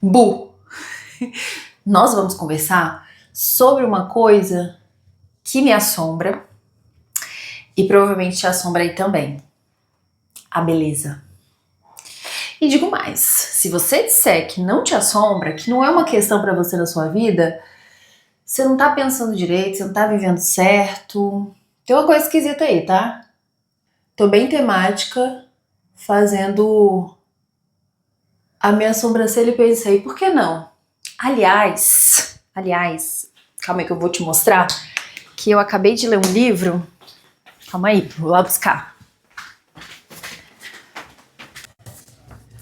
Bu! Nós vamos conversar sobre uma coisa que me assombra e provavelmente te assombra aí também: a beleza. E digo mais, se você disser que não te assombra, que não é uma questão pra você na sua vida, você não tá pensando direito, você não tá vivendo certo. Tem uma coisa esquisita aí, tá? Tô bem temática, fazendo a minha sobrancelha e pensei, por que não? Aliás, calma aí que eu vou te mostrar que eu acabei de ler um livro. Calma aí, vou lá buscar.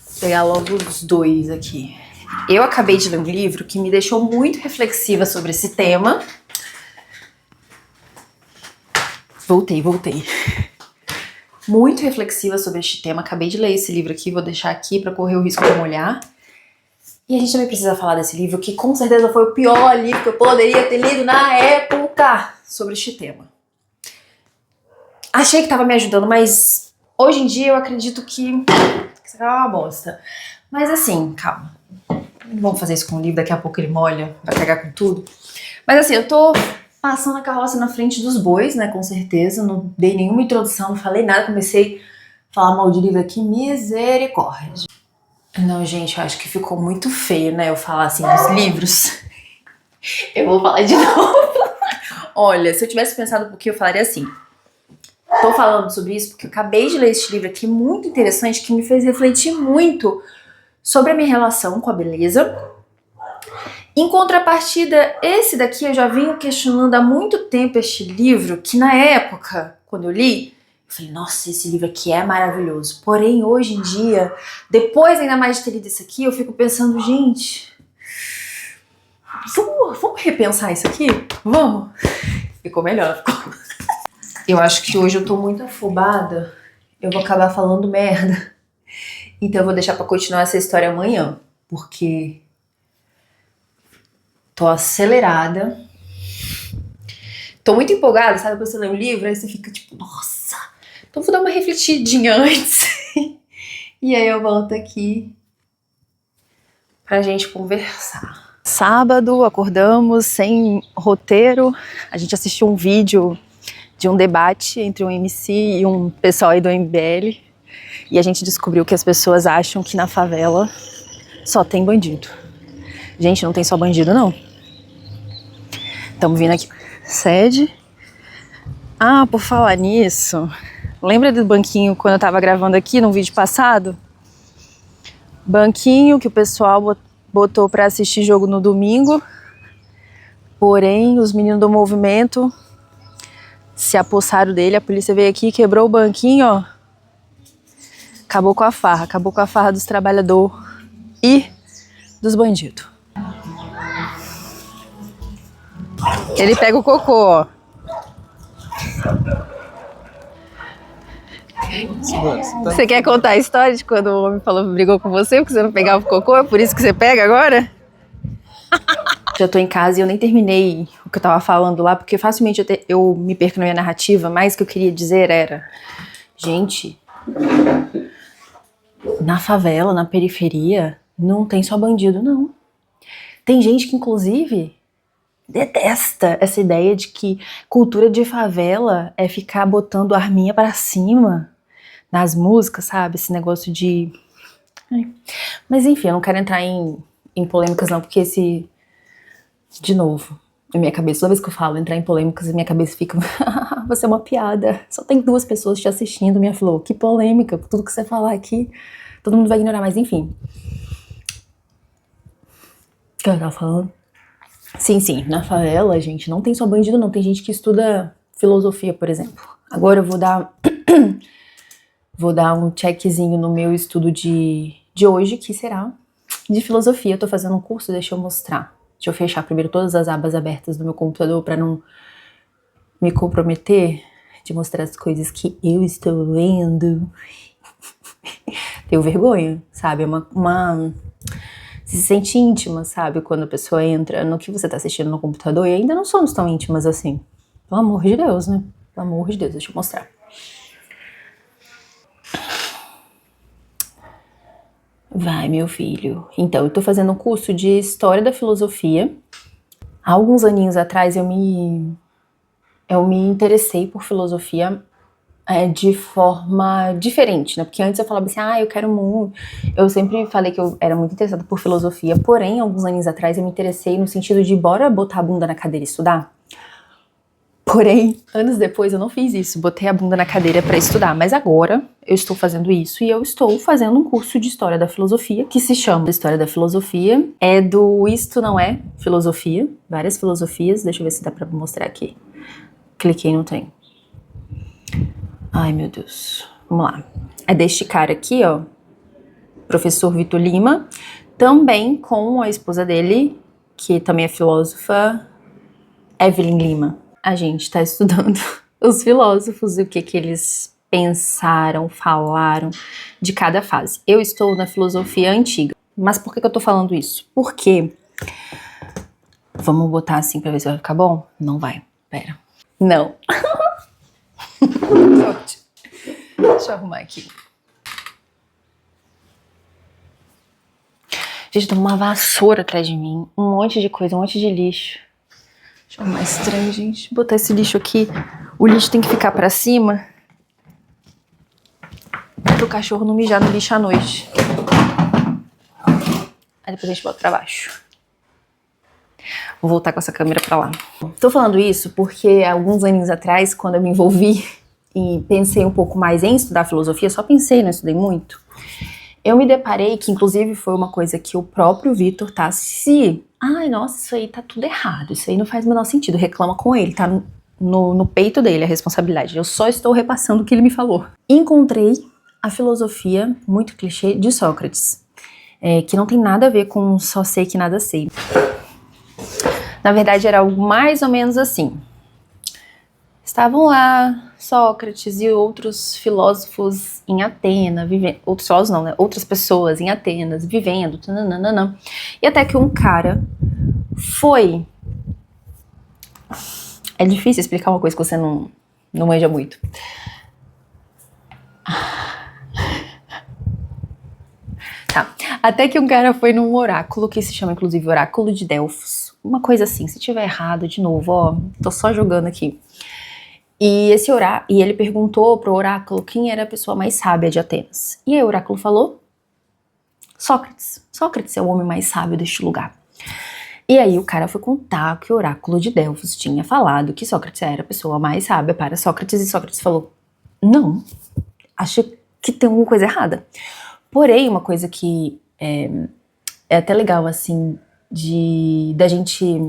Vou pegar logo os dois aqui. Eu acabei de ler um livro que me deixou muito reflexiva sobre esse tema. Voltei. Muito reflexiva sobre este tema. Acabei de ler esse livro aqui, vou deixar aqui pra correr o risco de molhar. E a gente também precisa falar desse livro, que com certeza foi o pior livro que eu poderia ter lido na época sobre este tema. Achei que estava me ajudando, mas hoje em dia eu acredito que isso é uma bosta. Mas assim, calma. Não vamos fazer isso com o livro, daqui a pouco ele molha, vai cagar com tudo. Mas assim, eu tô passando a carroça na frente dos bois, né, com certeza. Não dei nenhuma introdução, não falei nada, comecei a falar mal de livro aqui, misericórdia. Não, gente, eu acho que ficou muito feio, né, eu falar assim dos livros. Eu vou falar de novo. Olha, se eu tivesse pensado um pouquinho, eu falaria assim. Tô falando sobre isso porque eu acabei de ler este livro aqui, muito interessante, que me fez refletir muito sobre a minha relação com a beleza. Em contrapartida, esse daqui eu já venho questionando há muito tempo este livro, que na época, quando eu li, eu falei, nossa, esse livro aqui é maravilhoso. Porém, hoje em dia, depois ainda mais de ter lido isso aqui, eu fico pensando, gente, vamos repensar isso aqui? Vamos? Ficou melhor, ficou. Eu acho que hoje eu tô muito afobada, eu vou acabar falando merda. Então eu vou deixar pra continuar essa história amanhã, porque tô acelerada. Tô muito empolgada, sabe? Quando você lê um livro, aí você fica tipo, nossa, então vou dar uma refletidinha antes. E aí eu volto aqui pra gente conversar. Sábado, acordamos sem roteiro, a gente assistiu um vídeo de um debate entre um MC e um pessoal aí do MBL. E a gente descobriu que as pessoas acham que na favela só tem bandido. Gente, não tem só bandido, não. Estamos vindo aqui. Sede. Ah, por falar nisso, lembra do banquinho quando eu tava gravando aqui no vídeo passado? Banquinho que o pessoal botou pra assistir jogo no domingo. Porém, os meninos do movimento se apossaram dele, a polícia veio aqui, quebrou o banquinho, ó. Acabou com a farra dos trabalhadores e dos bandidos. Ele pega o cocô, ó. Você quer contar a história de quando o homem brigou com você porque você não pegava o cocô? É por isso que você pega agora? Já tô em casa e eu nem terminei o que eu tava falando lá, porque facilmente eu me perco na minha narrativa, mas o que eu queria dizer era... Gente, na favela, na periferia, não tem só bandido, não. Tem gente que, inclusive, detesta essa ideia de que cultura de favela é ficar botando arminha pra cima nas músicas, sabe? Esse negócio de... Mas enfim, eu não quero entrar em polêmicas não, porque esse... De novo, na minha cabeça, toda vez que eu falo entrar em polêmicas, a minha cabeça fica... Você é uma piada, só tem 2 pessoas te assistindo, minha flor. Que polêmica, tudo que você falar aqui, todo mundo vai ignorar, mas enfim. O que eu tava falando? Sim, na favela, gente, não tem só bandido não, tem gente que estuda filosofia, por exemplo. Agora eu vou dar um checkzinho no meu estudo de hoje, que será de filosofia. Eu tô fazendo um curso, deixa eu mostrar. Deixa eu fechar primeiro todas as abas abertas do meu computador pra não me comprometer de mostrar as coisas que eu estou lendo. Tenho vergonha, sabe? Se sente íntima, sabe? Quando a pessoa entra no que você tá assistindo no computador, e ainda não somos tão íntimas assim. Pelo amor de Deus, né? Pelo amor de Deus, deixa eu mostrar. Vai, meu filho. Então, eu tô fazendo um curso de História da Filosofia. Há alguns aninhos atrás eu me interessei por filosofia de forma diferente, né? Porque antes eu falava assim, eu quero muito. Eu sempre falei que eu era muito interessada por filosofia, porém, alguns anos atrás eu me interessei no sentido de bora botar a bunda na cadeira e estudar. Porém, anos depois eu não fiz isso, botei a bunda na cadeira para estudar, mas agora eu estou fazendo isso e eu estou fazendo um curso de História da Filosofia, que se chama História da Filosofia, é do Isto Não É Filosofia, várias filosofias, deixa eu ver se dá para mostrar aqui. Cliquei, não tem. Ai, meu Deus. Vamos lá. É deste cara aqui, ó, professor Vitor Lima, também com a esposa dele, que também é filósofa, Evelyn Lima. A gente está estudando os filósofos e o que eles pensaram, falaram de cada fase. Eu estou na filosofia antiga. Mas por que eu tô falando isso? Porque... Vamos botar assim pra ver se vai ficar bom? Não vai. Pera. Não. Deixa eu arrumar aqui. Gente, tem uma vassoura atrás de mim. Um monte de coisa, um monte de lixo. Deixa eu arrumar estranho, gente. Botar esse lixo aqui. O lixo tem que ficar pra cima. Pro cachorro não mijar no lixo à noite. Aí depois a gente bota pra baixo. Vou voltar com essa câmera pra lá. Tô falando isso porque alguns anos atrás, quando eu me envolvi e pensei um pouco mais em estudar filosofia, só pensei, não estudei muito, eu me deparei que, inclusive, foi uma coisa que o próprio Vitor tá ai, nossa, isso aí tá tudo errado, isso aí não faz o menor sentido, reclama com ele, tá no peito dele a responsabilidade, eu só estou repassando o que ele me falou. Encontrei a filosofia, muito clichê, de Sócrates, que não tem nada a ver com só sei que nada sei. Na verdade, era algo mais ou menos assim. Estavam lá Sócrates e outros filósofos em Atenas, outros filósofos não, né? Outras pessoas em Atenas, vivendo, tananana. E até que um cara foi... É difícil explicar uma coisa que você não manja muito. Tá. Até que um cara foi num oráculo, que se chama inclusive Oráculo de Delfos. Uma coisa assim, se tiver errado, de novo, ó, tô só jogando aqui. E ele perguntou pro oráculo quem era a pessoa mais sábia de Atenas. E aí o oráculo falou: Sócrates. Sócrates é o homem mais sábio deste lugar. E aí o cara foi contar que o oráculo de Delfos tinha falado que Sócrates era a pessoa mais sábia para Sócrates, e Sócrates falou: não, acho que tem alguma coisa errada. Porém, uma coisa que é até legal, assim, da gente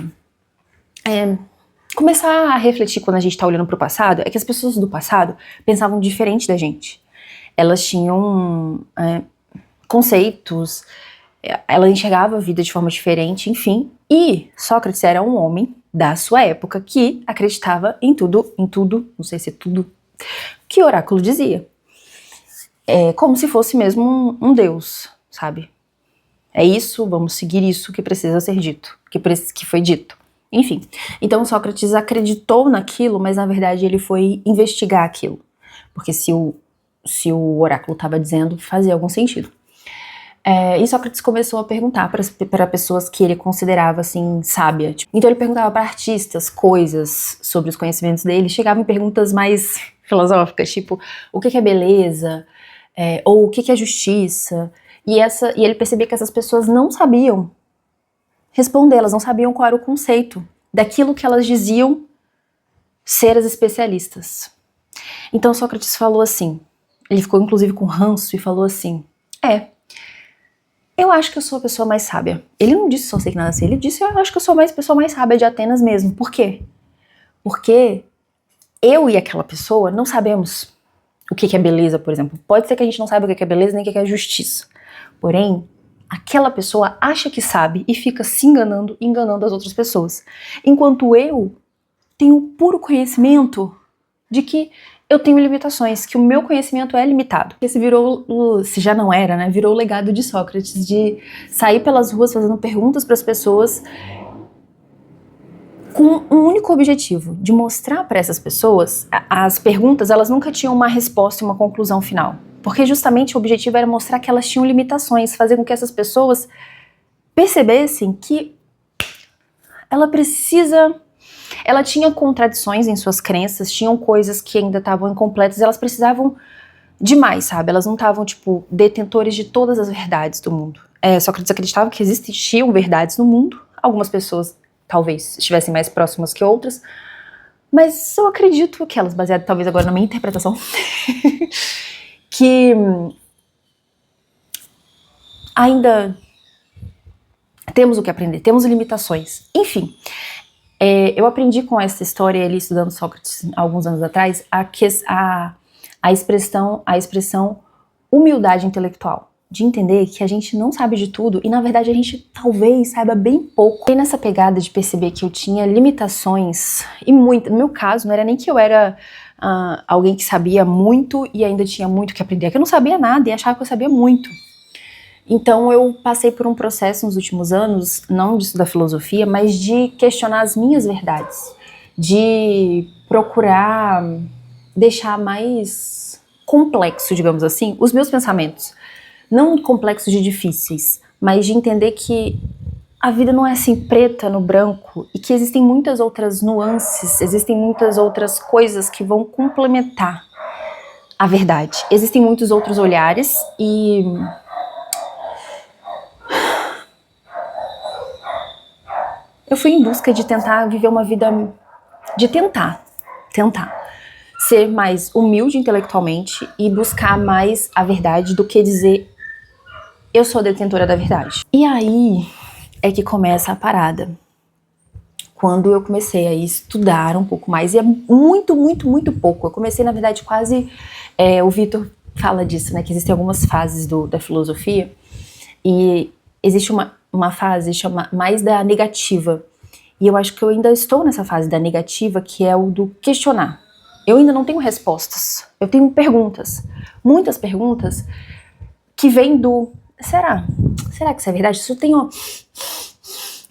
começar a refletir quando a gente tá olhando pro passado, é que as pessoas do passado pensavam diferente da gente. Elas tinham conceitos, ela enxergava a vida de forma diferente, enfim. E Sócrates era um homem da sua época que acreditava em tudo, não sei se é tudo, que o oráculo dizia. É como se fosse mesmo um deus, sabe? É isso, vamos seguir isso que precisa ser dito, que foi dito. Enfim, então Sócrates acreditou naquilo, mas na verdade ele foi investigar aquilo. Porque se o oráculo estava dizendo, fazia algum sentido. E Sócrates começou a perguntar para pessoas que ele considerava assim sábia. Então ele perguntava para artistas coisas sobre os conhecimentos dele, chegava em perguntas mais filosóficas, tipo, o que é beleza? Ou o que é justiça? E ele percebia que essas pessoas não sabiam responder, elas não sabiam qual era o conceito daquilo que elas diziam ser as especialistas. Então Sócrates falou assim, ele ficou inclusive com ranço e falou assim: eu acho que eu sou a pessoa mais sábia. Ele não disse só sei que nada sei, ele disse eu acho que eu sou a pessoa mais sábia de Atenas mesmo. Por quê? Porque eu e aquela pessoa não sabemos o que é beleza, por exemplo. Pode ser que a gente não saiba o que é beleza nem o que é justiça. Porém, aquela pessoa acha que sabe e fica se enganando as outras pessoas. Enquanto eu tenho puro conhecimento de que eu tenho limitações, que o meu conhecimento é limitado. Se já não era, né, virou o legado de Sócrates, de sair pelas ruas fazendo perguntas para as pessoas com um único objetivo, de mostrar para essas pessoas, as perguntas, elas nunca tinham uma resposta e uma conclusão final. Porque justamente o objetivo era mostrar que elas tinham limitações, fazer com que essas pessoas percebessem que ela tinha contradições em suas crenças, tinham coisas que ainda estavam incompletas, elas precisavam de mais, sabe? Elas não estavam, tipo, detentores de todas as verdades do mundo. Sócrates acreditava que existiam verdades no mundo, algumas pessoas talvez estivessem mais próximas que outras, mas eu acredito que elas, baseado talvez agora na minha interpretação, que ainda temos o que aprender, temos limitações. Enfim, eu aprendi com essa história, ali estudando Sócrates alguns anos atrás, a expressão humildade intelectual. De entender que a gente não sabe de tudo e, na verdade, a gente talvez saiba bem pouco. E nessa pegada de perceber que eu tinha limitações, e muito, no meu caso, não era nem que eu era alguém que sabia muito e ainda tinha muito que aprender, é que eu não sabia nada e achava que eu sabia muito. Então eu passei por um processo nos últimos anos, não de estudar filosofia, mas de questionar as minhas verdades, de procurar deixar mais complexo, digamos assim, os meus pensamentos. Não complexos de difíceis, mas de entender que a vida não é assim preta no branco e que existem muitas outras nuances, existem muitas outras coisas que vão complementar a verdade. Existem muitos outros olhares e eu fui em busca de tentar viver uma vida, de tentar ser mais humilde intelectualmente e buscar mais a verdade do que dizer eu sou a detentora da verdade. E aí é que começa a parada. Quando eu comecei a estudar um pouco mais, e é muito, muito, muito pouco. Eu comecei, na verdade, quase... o Vitor fala disso, né? Que existem algumas fases da filosofia. E existe uma fase chama mais da negativa. E eu acho que eu ainda estou nessa fase da negativa, que é o do questionar. Eu ainda não tenho respostas. Eu tenho perguntas. Muitas perguntas que vêm do... Será que isso é verdade? Isso tem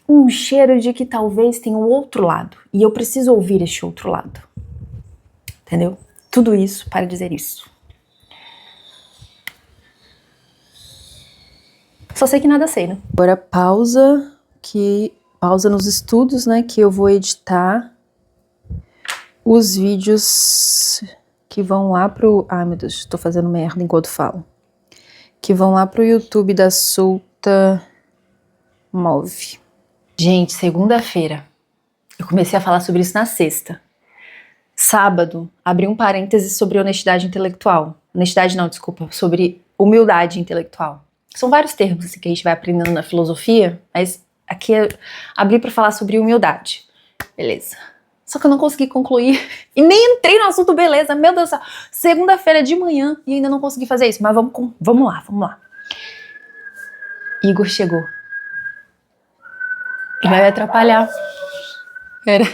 um cheiro de que talvez tenha um outro lado. E eu preciso ouvir este outro lado. Entendeu? Tudo isso para dizer isso. Só sei que nada sei, né? Agora pausa nos estudos, né? Que eu vou editar os vídeos que vão lá pro... Ai, meu Deus, tô fazendo merda enquanto falo. Que vão lá pro YouTube da Solta Move. Gente, segunda-feira. Eu comecei a falar sobre isso na sexta. Sábado, abri um parêntese sobre honestidade intelectual. Honestidade não, desculpa. Sobre humildade intelectual. São vários termos assim, que a gente vai aprendendo na filosofia, mas aqui eu abri pra falar sobre humildade. Beleza. Só que eu não consegui concluir e nem entrei no assunto, beleza, meu Deus do céu. Segunda-feira de manhã e ainda não consegui fazer isso, mas vamos lá. Igor chegou. Ele vai me atrapalhar. Pera.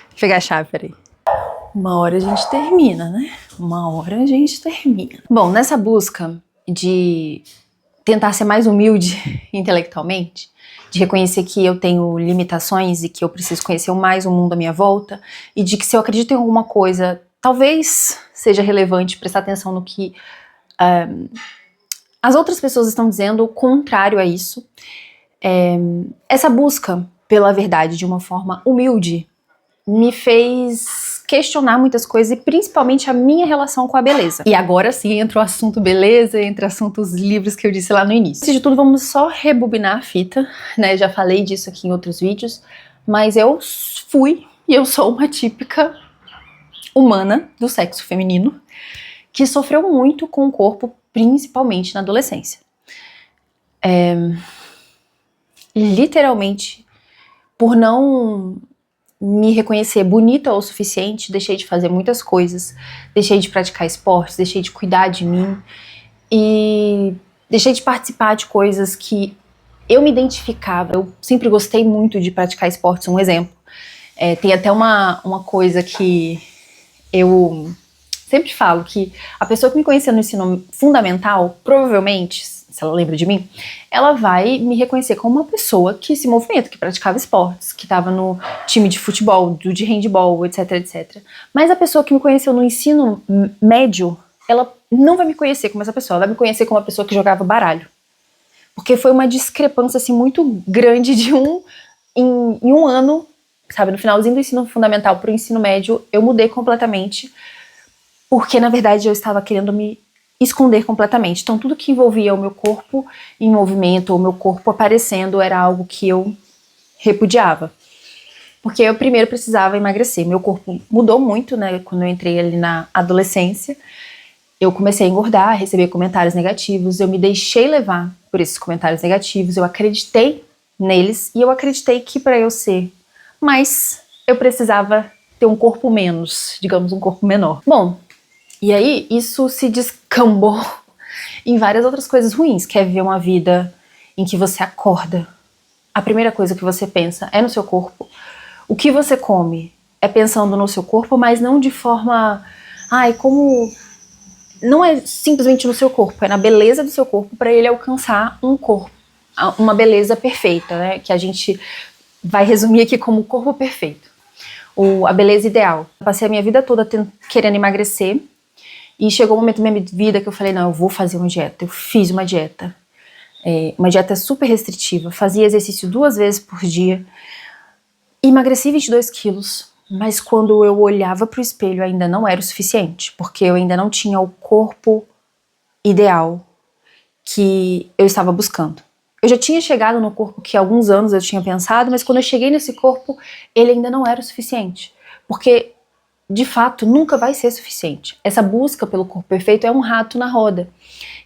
Vou pegar a chave, peraí. Uma hora a gente termina, né? Bom, nessa busca de tentar ser mais humilde intelectualmente, de reconhecer que eu tenho limitações e que eu preciso conhecer mais o mundo à minha volta, e de que se eu acredito em alguma coisa, talvez seja relevante prestar atenção no que as outras pessoas estão dizendo, contrário a isso. Essa busca pela verdade de uma forma humilde me fez questionar muitas coisas e principalmente a minha relação com a beleza. E agora sim entra o assunto beleza, entra assuntos livres que eu disse lá no início. Antes de tudo, vamos só rebobinar a fita, né? Já falei disso aqui em outros vídeos, mas eu fui e eu sou uma típica humana do sexo feminino que sofreu muito com o corpo, principalmente na adolescência. Literalmente, por não me reconhecer bonita o suficiente, deixei de fazer muitas coisas, deixei de praticar esportes, deixei de cuidar de mim e deixei de participar de coisas que eu me identificava. Eu sempre gostei muito de praticar esportes, um exemplo. Tem até uma coisa que eu sempre falo, que a pessoa que me conheceu no ensino fundamental, provavelmente, se ela lembra de mim, ela vai me reconhecer como uma pessoa que se movimenta, que praticava esportes, que estava no time de futebol, de handball, etc, etc. Mas a pessoa que me conheceu no ensino médio, ela não vai me conhecer como essa pessoa, ela vai me conhecer como uma pessoa que jogava baralho. Porque foi uma discrepância assim, muito grande em um ano, sabe, no finalzinho do ensino fundamental para o ensino médio, eu mudei completamente, porque na verdade eu estava querendo me esconder completamente. Então tudo que envolvia o meu corpo em movimento, ou o meu corpo aparecendo, era algo que eu repudiava. Porque eu primeiro precisava emagrecer. Meu corpo mudou muito, né, quando eu entrei ali na adolescência. Eu comecei a engordar, a receber comentários negativos, eu me deixei levar por esses comentários negativos, eu acreditei neles, e eu acreditei que para eu ser mais, eu precisava ter um corpo menos, digamos, um corpo menor. Bom, e aí isso se descambou em várias outras coisas ruins, que é viver uma vida em que você acorda, a primeira coisa que você pensa é no seu corpo, o que você come é pensando no seu corpo, mas não de forma, como... Não é simplesmente no seu corpo, é na beleza do seu corpo para ele alcançar um corpo, uma beleza perfeita, né? Que a gente vai resumir aqui como corpo perfeito, ou a beleza ideal. Eu passei a minha vida toda querendo emagrecer, e chegou um momento da minha vida que eu falei, não, eu vou fazer uma dieta. Eu fiz uma dieta super restritiva, fazia exercício 2 vezes por dia, emagreci 22 quilos, mas quando eu olhava para o espelho ainda não era o suficiente, porque eu ainda não tinha o corpo ideal que eu estava buscando. Eu já tinha chegado no corpo que há alguns anos eu tinha pensado, mas quando eu cheguei nesse corpo, ele ainda não era o suficiente, porque de fato nunca vai ser suficiente. Essa busca pelo corpo perfeito é um rato na roda.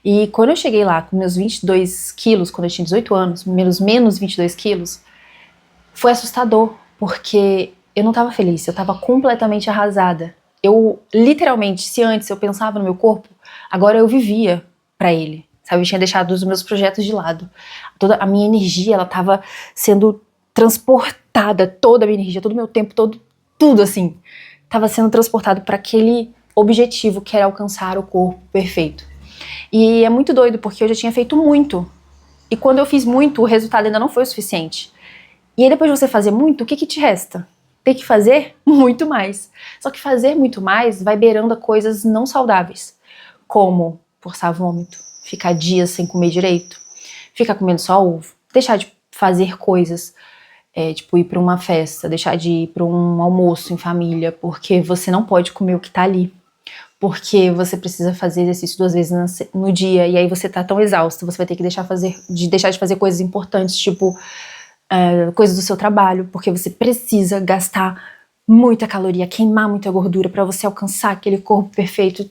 E quando eu cheguei lá com meus 22 quilos, quando eu tinha 18 anos, menos 22 quilos, foi assustador, porque eu não estava feliz, eu estava completamente arrasada. Eu, literalmente, se antes eu pensava no meu corpo, agora eu vivia pra ele, sabe? Eu tinha deixado os meus projetos de lado. Toda a minha energia, ela estava sendo transportada, toda a minha energia, todo o meu tempo, tudo assim, estava sendo transportado para aquele objetivo que era alcançar o corpo perfeito. E é muito doido, porque eu já tinha feito muito. E quando eu fiz muito, o resultado ainda não foi o suficiente. E aí depois de você fazer muito, o que te resta? Tem que fazer muito mais. Só que fazer muito mais vai beirando a coisas não saudáveis, como forçar vômito, ficar dias sem comer direito, ficar comendo só ovo, deixar de fazer coisas, tipo ir para uma festa, deixar de ir para um almoço em família, porque você não pode comer o que tá ali, porque você precisa fazer exercício 2 vezes no dia, e aí você tá tão exausto, você vai ter que deixar de fazer coisas importantes, tipo coisas do seu trabalho, porque você precisa gastar muita caloria, queimar muita gordura para você alcançar aquele corpo perfeito.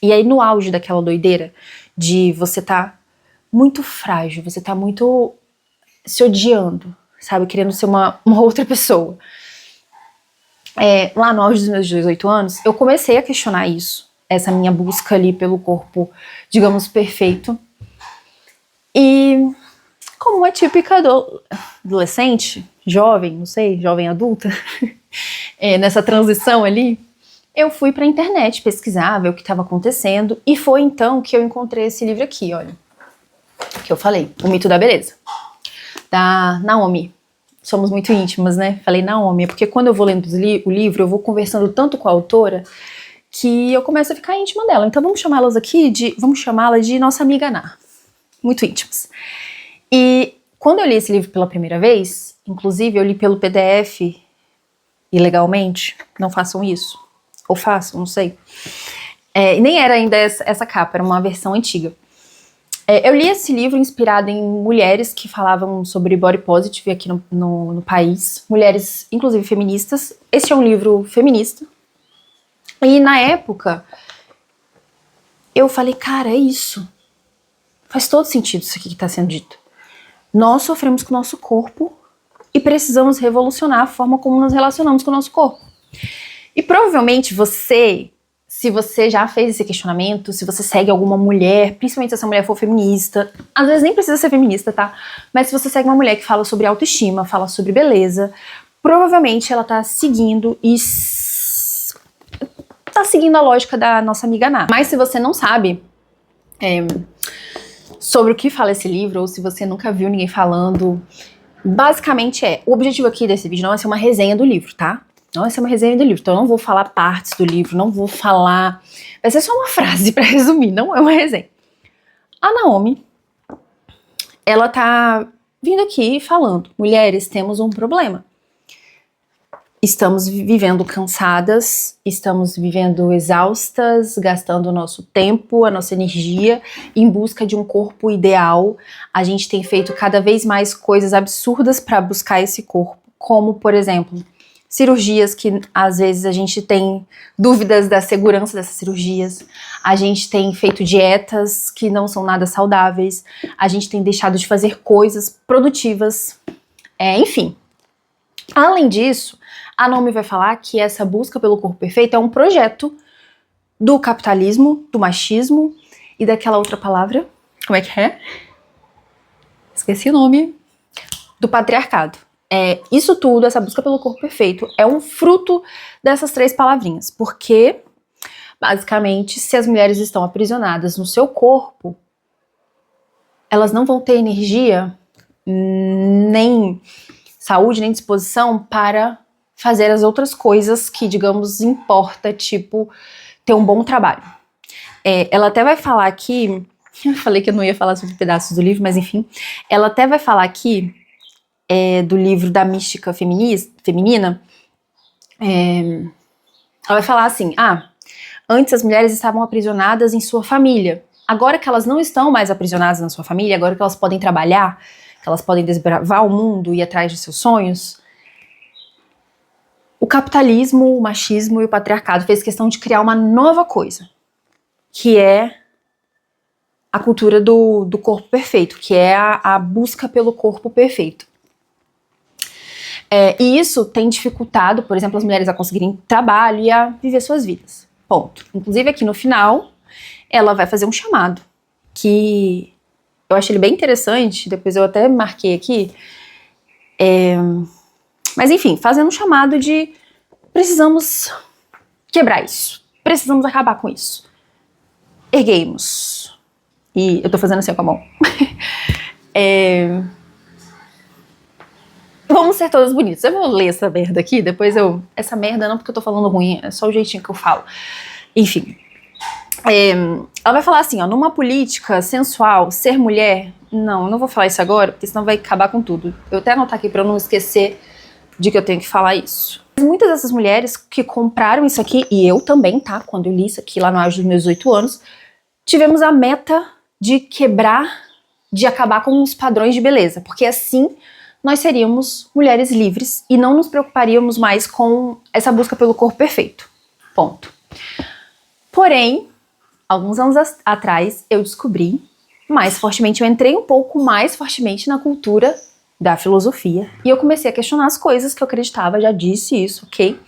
E aí no auge daquela doideira de você tá muito frágil, você tá muito se odiando, sabe, querendo ser uma outra pessoa. Lá no auge dos meus 18 anos, eu comecei a questionar isso, essa minha busca ali pelo corpo, digamos, perfeito. E como uma típica adolescente, jovem, não sei, jovem adulta, nessa transição ali, eu fui pra internet pesquisar, ver o que estava acontecendo, e foi então que eu encontrei esse livro aqui, olha, que eu falei, O Mito da Beleza, da Naomi. Somos muito íntimas, né? Falei Naomi, porque quando eu vou lendo o livro, eu vou conversando tanto com a autora que eu começo a ficar íntima dela. Então vamos chamá-la de nossa amiga Ná. Muito íntimas. E quando eu li esse livro pela primeira vez, inclusive eu li pelo PDF ilegalmente, não façam isso. Ou façam, não sei. E nem era ainda essa capa, era uma versão antiga. Eu li esse livro inspirado em mulheres que falavam sobre body positive aqui no país, mulheres, inclusive feministas. Este é um livro feminista. E na época, eu falei, cara, é isso. Faz todo sentido isso aqui que está sendo dito. Nós sofremos com o nosso corpo e precisamos revolucionar a forma como nos relacionamos com o nosso corpo. E provavelmente você, se você já fez esse questionamento, se você segue alguma mulher, principalmente se essa mulher for feminista, às vezes nem precisa ser feminista, tá? Mas se você segue uma mulher que fala sobre autoestima, fala sobre beleza, provavelmente ela tá seguindo a lógica da nossa amiga Ná. Mas se você não sabe, sobre o que fala esse livro, ou se você nunca viu ninguém falando, basicamente o objetivo aqui desse vídeo não é ser uma resenha do livro, tá? Não vai ser uma resenha do livro, então eu não vou falar partes do livro, não vou falar... Vai ser só uma frase pra resumir, não é uma resenha. A Naomi, ela tá vindo aqui falando, mulheres, temos um problema. Estamos vivendo cansadas, estamos vivendo exaustas, gastando o nosso tempo, a nossa energia em busca de um corpo ideal. A gente tem feito cada vez mais coisas absurdas para buscar esse corpo, como, por exemplo, cirurgias que às vezes a gente tem dúvidas da segurança dessas cirurgias, a gente tem feito dietas que não são nada saudáveis, a gente tem deixado de fazer coisas produtivas, enfim. Além disso, a Naomi vai falar que essa busca pelo corpo perfeito é um projeto do capitalismo, do machismo e daquela outra palavra, como é que é? Esqueci o nome. Do patriarcado. Isso tudo, essa busca pelo corpo perfeito, é um fruto dessas 3 palavrinhas, porque, basicamente, se as mulheres estão aprisionadas no seu corpo, elas não vão ter energia, nem saúde, nem disposição para fazer as outras coisas que, digamos, importa, tipo, ter um bom trabalho. Ela até vai falar aqui, eu falei que eu não ia falar sobre pedaços do livro, mas enfim, ela até vai falar aqui do livro da mística feminina, ela vai falar assim, antes as mulheres estavam aprisionadas em sua família, agora que elas não estão mais aprisionadas na sua família, agora que elas podem trabalhar, que elas podem desbravar o mundo e ir atrás de seus sonhos, o capitalismo, o machismo e o patriarcado fez questão de criar uma nova coisa, que é a cultura do corpo perfeito, que é a busca pelo corpo perfeito. E isso tem dificultado, por exemplo, as mulheres a conseguirem trabalho e a viver suas vidas. Ponto. Inclusive aqui no final, ela vai fazer um chamado, que eu achei ele bem interessante, depois eu até marquei aqui, mas enfim, fazendo um chamado de precisamos quebrar isso, precisamos acabar com isso. Erguemos. E eu tô fazendo assim com a mão. Vamos ser todas bonitas. Eu vou ler essa merda aqui, depois essa merda não porque eu tô falando ruim, é só o jeitinho que eu falo. Enfim. Ela vai falar assim, numa política sensual, ser mulher... Não, eu não vou falar isso agora, porque senão vai acabar com tudo. Eu até anotar aqui pra eu não esquecer de que eu tenho que falar isso. Muitas dessas mulheres que compraram isso aqui, e eu também, tá? Quando eu li isso aqui lá no auge dos meus 18 anos, tivemos a meta de quebrar, de acabar com os padrões de beleza, porque assim nós seríamos mulheres livres e não nos preocuparíamos mais com essa busca pelo corpo perfeito. Ponto. Porém, alguns anos atrás, eu descobri mais fortemente, eu entrei um pouco mais fortemente na cultura da filosofia e eu comecei a questionar as coisas que eu acreditava, já disse isso, ok?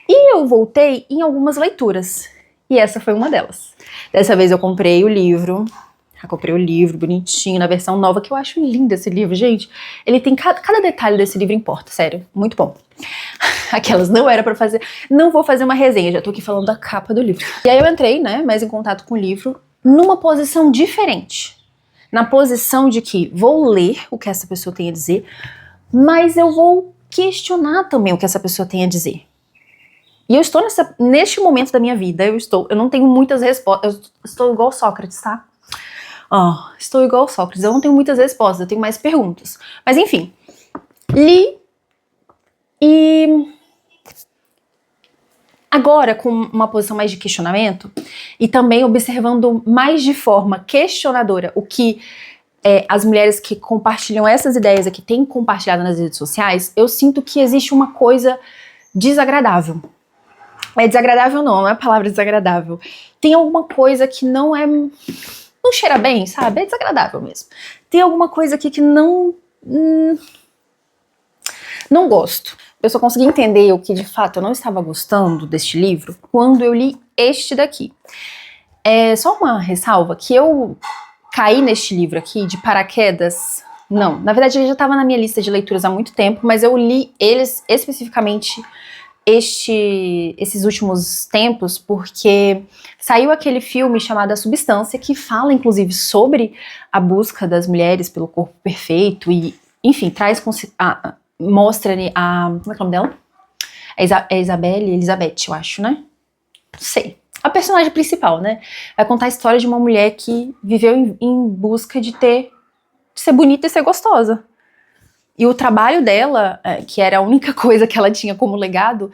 E eu voltei em algumas leituras e essa foi uma delas. Dessa vez eu comprei o livro... comprei o livro bonitinho, na versão nova, que eu acho lindo esse livro, gente. Ele tem... Cada detalhe desse livro importa, sério. Muito bom. Aquelas não era pra fazer... Não vou fazer uma resenha, já tô aqui falando da capa do livro. E aí eu entrei, né, mais em contato com o livro, numa posição diferente. Na posição de que vou ler o que essa pessoa tem a dizer, mas eu vou questionar também o que essa pessoa tem a dizer. E eu estou neste momento da minha vida, eu não tenho muitas respostas, eu estou igual Sócrates, tá? Estou igual Sócrates, eu não tenho muitas respostas, eu tenho mais perguntas. Mas enfim, li e agora com uma posição mais de questionamento e também observando mais de forma questionadora o que as mulheres que compartilham essas ideias aqui têm compartilhado nas redes sociais, eu sinto que existe uma coisa desagradável. Desagradável não é a palavra desagradável. Tem alguma coisa que não cheira bem, sabe? É desagradável mesmo. Tem alguma coisa aqui que não gosto. Eu só consegui entender o que de fato eu não estava gostando deste livro quando eu li este daqui. Só uma ressalva, que eu caí neste livro aqui de paraquedas. Não, na verdade ele já estava na minha lista de leituras há muito tempo, mas eu li eles especificamente esses últimos tempos porque saiu aquele filme chamado A Substância, que fala, inclusive, sobre a busca das mulheres pelo corpo perfeito e, enfim, mostra-lhe como é que é o nome dela? É Isabelle, Elizabeth, eu acho, né? Não sei. A personagem principal, né? Vai contar a história de uma mulher que viveu em busca de ser bonita e ser gostosa. E o trabalho dela, que era a única coisa que ela tinha como legado,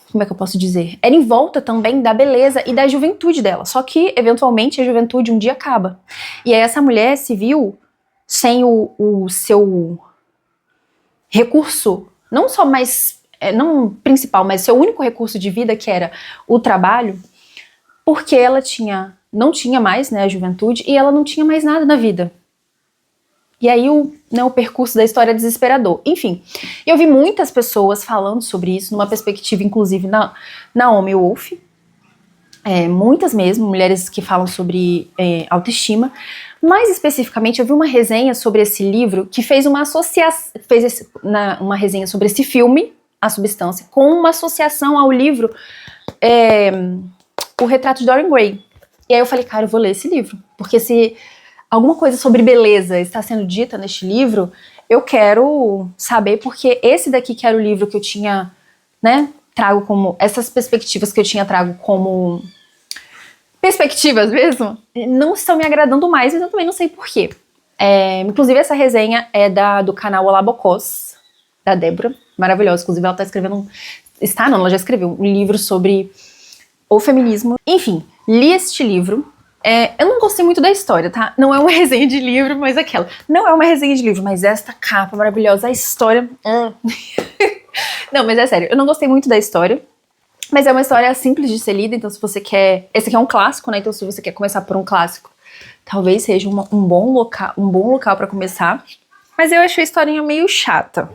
como é que eu posso dizer? Era em volta também da beleza e da juventude dela. Só que, eventualmente, a juventude um dia acaba. E aí essa mulher se viu sem o seu recurso, não só mais, não principal, mas seu único recurso de vida, que era o trabalho, porque ela não tinha mais, né, a juventude, e ela não tinha mais nada na vida. E aí o percurso da história é desesperador. Enfim, eu vi muitas pessoas falando sobre isso, numa perspectiva, inclusive, na Naomi Wolf. Muitas mesmo, mulheres que falam sobre autoestima. Mais especificamente, eu vi uma resenha sobre esse livro, que fez uma associação, uma resenha sobre esse filme, A Substância, com uma associação ao livro O Retrato de Dorian Gray. E aí eu falei, cara, eu vou ler esse livro, porque se alguma coisa sobre beleza está sendo dita neste livro, eu quero saber, porque esse daqui que era o livro que eu tinha, né, trago como, essas perspectivas que eu tinha trago como perspectivas mesmo, não estão me agradando mais, mas eu também não sei porquê. Inclusive essa resenha é do canal Olá Bocós, da Débora, maravilhosa, inclusive ela ela já escreveu um livro sobre o feminismo. Enfim, li este livro. Eu não gostei muito da história, tá? Não é uma resenha de livro, mas não é uma resenha de livro, mas esta capa maravilhosa, a história... Não, mas é sério, eu não gostei muito da história, mas é uma história simples de ser lida, então se você quer... Esse aqui é um clássico, né? Então se você quer começar por um clássico, talvez seja um bom local pra começar. Mas eu achei a historinha meio chata.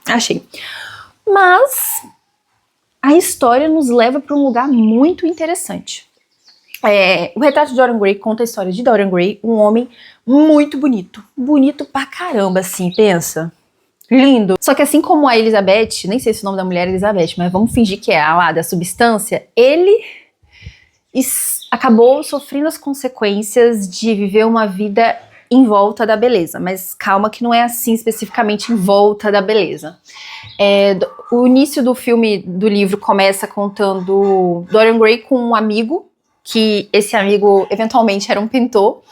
Achei. Mas a história nos leva pra um lugar muito interessante. O Retrato de Dorian Gray conta a história de Dorian Gray, um homem muito bonito. Bonito pra caramba, assim, pensa. Lindo. Só que assim como a Elizabeth, nem sei se o nome da mulher é Elizabeth, mas vamos fingir que é a lá da Substância, ele acabou sofrendo as consequências de viver uma vida em volta da beleza. Mas calma que não é assim especificamente em volta da beleza. O início do livro começa contando Dorian Gray com um amigo, que esse amigo eventualmente era um pintor,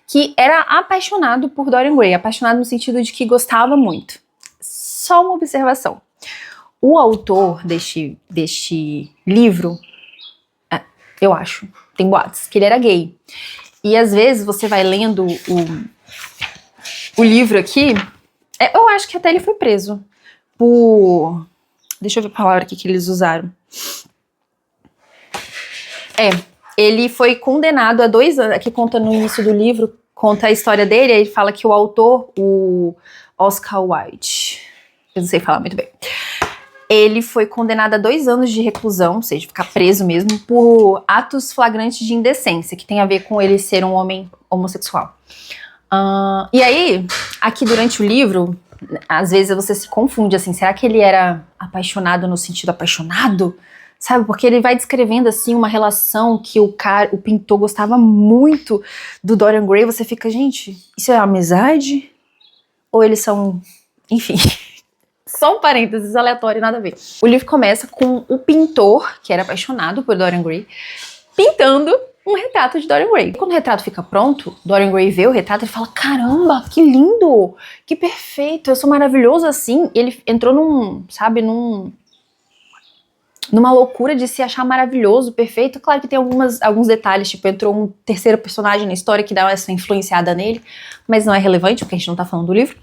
que era apaixonado por Dorian Gray, apaixonado no sentido de que gostava muito. Só uma observação. O autor deste livro, eu acho, tem boatos, que ele era gay. E às vezes você vai lendo o livro aqui, eu acho que até ele foi preso por... Deixa eu ver a palavra aqui que eles usaram. Ele foi condenado a 2 anos, aqui conta no início do livro, conta a história dele, aí ele fala que o autor, o Oscar Wilde, eu não sei falar muito bem, ele foi condenado a 2 anos de reclusão, ou seja, ficar preso mesmo, por atos flagrantes de indecência, que tem a ver com ele ser um homem homossexual. E aí, aqui durante o livro, às vezes você se confunde, assim, será que ele era apaixonado no sentido apaixonado? Sabe, porque ele vai descrevendo assim uma relação que o pintor gostava muito do Dorian Gray, você fica, gente, isso é amizade? Ou eles são, enfim, só um parênteses aleatório, nada a ver. O livro começa com o pintor, que era apaixonado por Dorian Gray, pintando um retrato de Dorian Gray. Quando o retrato fica pronto, Dorian Gray vê o retrato e fala, caramba, que lindo, que perfeito, eu sou maravilhoso assim. Ele entrou numa loucura de se achar maravilhoso, perfeito. Claro que tem alguns detalhes, tipo, entrou um terceiro personagem na história que dá essa influenciada nele, mas não é relevante, porque a gente não tá falando do livro.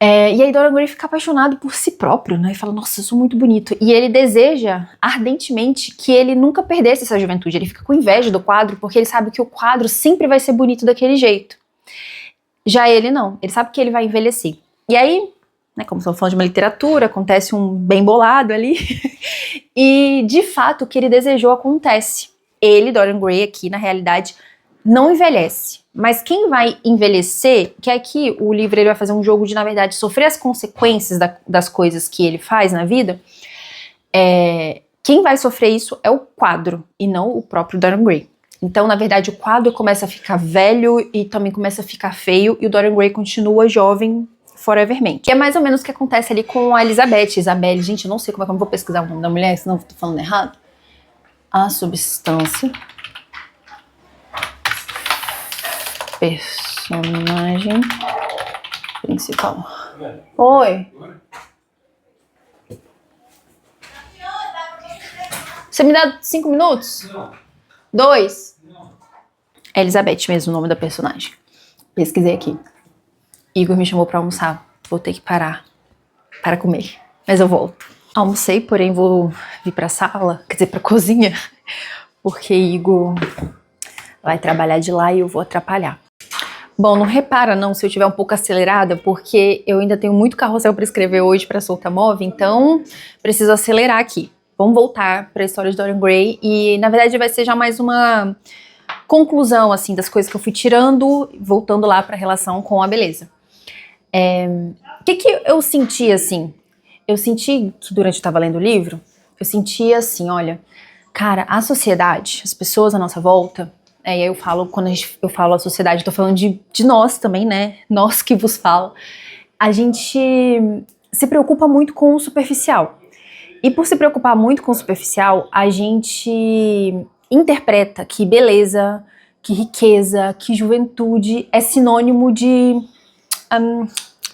E aí Dorian Gray fica apaixonado por si próprio, né, e fala, nossa, eu sou muito bonito. E ele deseja ardentemente que ele nunca perdesse essa juventude, ele fica com inveja do quadro, porque ele sabe que o quadro sempre vai ser bonito daquele jeito. Já ele não, ele sabe que ele vai envelhecer. E aí, né, como estamos falando de uma literatura, acontece um bem bolado ali, e de fato o que ele desejou acontece. Ele, Dorian Gray, aqui na realidade, não envelhece. Mas quem vai envelhecer, que aqui o livro ele vai fazer um jogo de, na verdade, sofrer as consequências das coisas que ele faz na vida, quem vai sofrer isso é o quadro, e não o próprio Dorian Gray. Então, na verdade, o quadro começa a ficar velho e também começa a ficar feio, e o Dorian Gray continua jovem forevermente. Que é mais ou menos o que acontece ali com a Elizabeth. Isabelle, gente, eu não sei como é que eu vou pesquisar o nome da mulher, senão eu tô falando errado. A substância. Personagem principal. Oi. Você me dá 5 minutos? Não. 2? Não. É Elizabeth mesmo o nome da personagem. Pesquisei aqui. Igor me chamou pra almoçar. Vou ter que parar para comer. Mas eu volto. Almocei, porém vou vir pra sala, quer dizer, pra cozinha, porque Igor vai trabalhar de lá e eu vou atrapalhar. Bom, não repara não se eu estiver um pouco acelerada, porque eu ainda tenho muito carrossel para escrever hoje para Solta Move, então preciso acelerar aqui. Vamos voltar para a história de Dorian Gray e, na verdade, vai ser já mais uma conclusão, assim, das coisas que eu fui tirando, voltando lá para a relação com a beleza. O que eu senti, assim? Eu senti que durante eu estava lendo o livro, eu senti assim, olha, cara, a sociedade, as pessoas à nossa volta, e aí eu falo, quando eu falo a sociedade, eu tô falando de nós também, né? Nós que vos fala. A gente se preocupa muito com o superficial. E por se preocupar muito com o superficial, a gente interpreta que beleza, que riqueza, que juventude é sinônimo de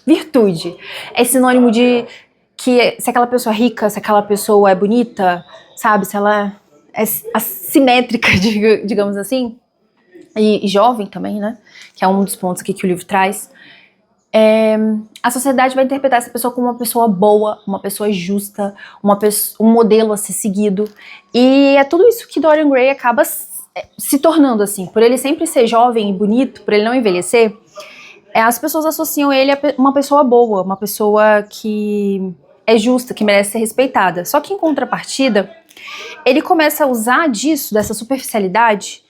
virtude. É sinônimo de que se aquela pessoa é rica, se aquela pessoa é bonita, sabe? Se ela é assimétrica, digamos assim, e jovem também, né? Que é um dos pontos aqui que o livro traz. A sociedade vai interpretar essa pessoa como uma pessoa boa, uma pessoa justa, um modelo a ser seguido. E é tudo isso que Dorian Gray acaba se tornando, assim. Por ele sempre ser jovem e bonito, por ele não envelhecer, as pessoas associam ele a uma pessoa boa, uma pessoa que é justa, que merece ser respeitada. Só que em contrapartida, ele começa a usar disso, dessa superficialidade,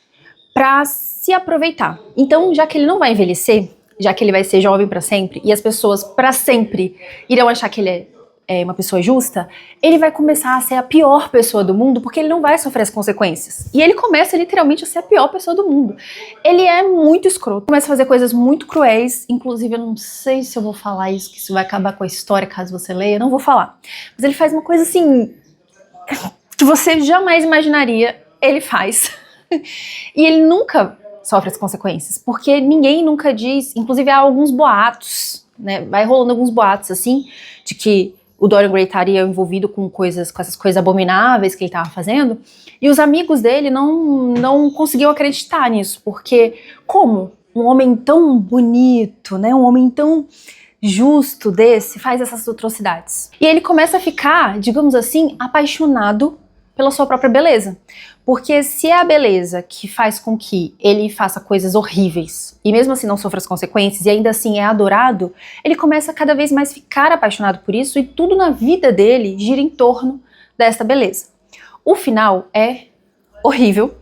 pra se aproveitar. Então, já que ele não vai envelhecer, já que ele vai ser jovem pra sempre, e as pessoas pra sempre irão achar que ele é uma pessoa justa, ele vai começar a ser a pior pessoa do mundo, porque ele não vai sofrer as consequências. E ele começa literalmente a ser a pior pessoa do mundo. Ele é muito escroto, começa a fazer coisas muito cruéis, inclusive eu não sei se eu vou falar isso, que isso vai acabar com a história caso você leia, eu não vou falar. Mas ele faz uma coisa assim, que você jamais imaginaria, ele faz. E ele nunca sofre as consequências, porque ninguém nunca diz, inclusive há alguns boatos, né, vai rolando alguns boatos assim, de que o Dorian Gray estaria envolvido com essas coisas abomináveis que ele estava fazendo, e os amigos dele não conseguiam acreditar nisso, porque como um homem tão bonito, né, um homem tão justo desse faz essas atrocidades? E ele começa a ficar, digamos assim, apaixonado pela sua própria beleza. Porque se é a beleza que faz com que ele faça coisas horríveis e mesmo assim não sofra as consequências e ainda assim é adorado, ele começa a cada vez mais ficar apaixonado por isso e tudo na vida dele gira em torno dessa beleza. O final é horrível,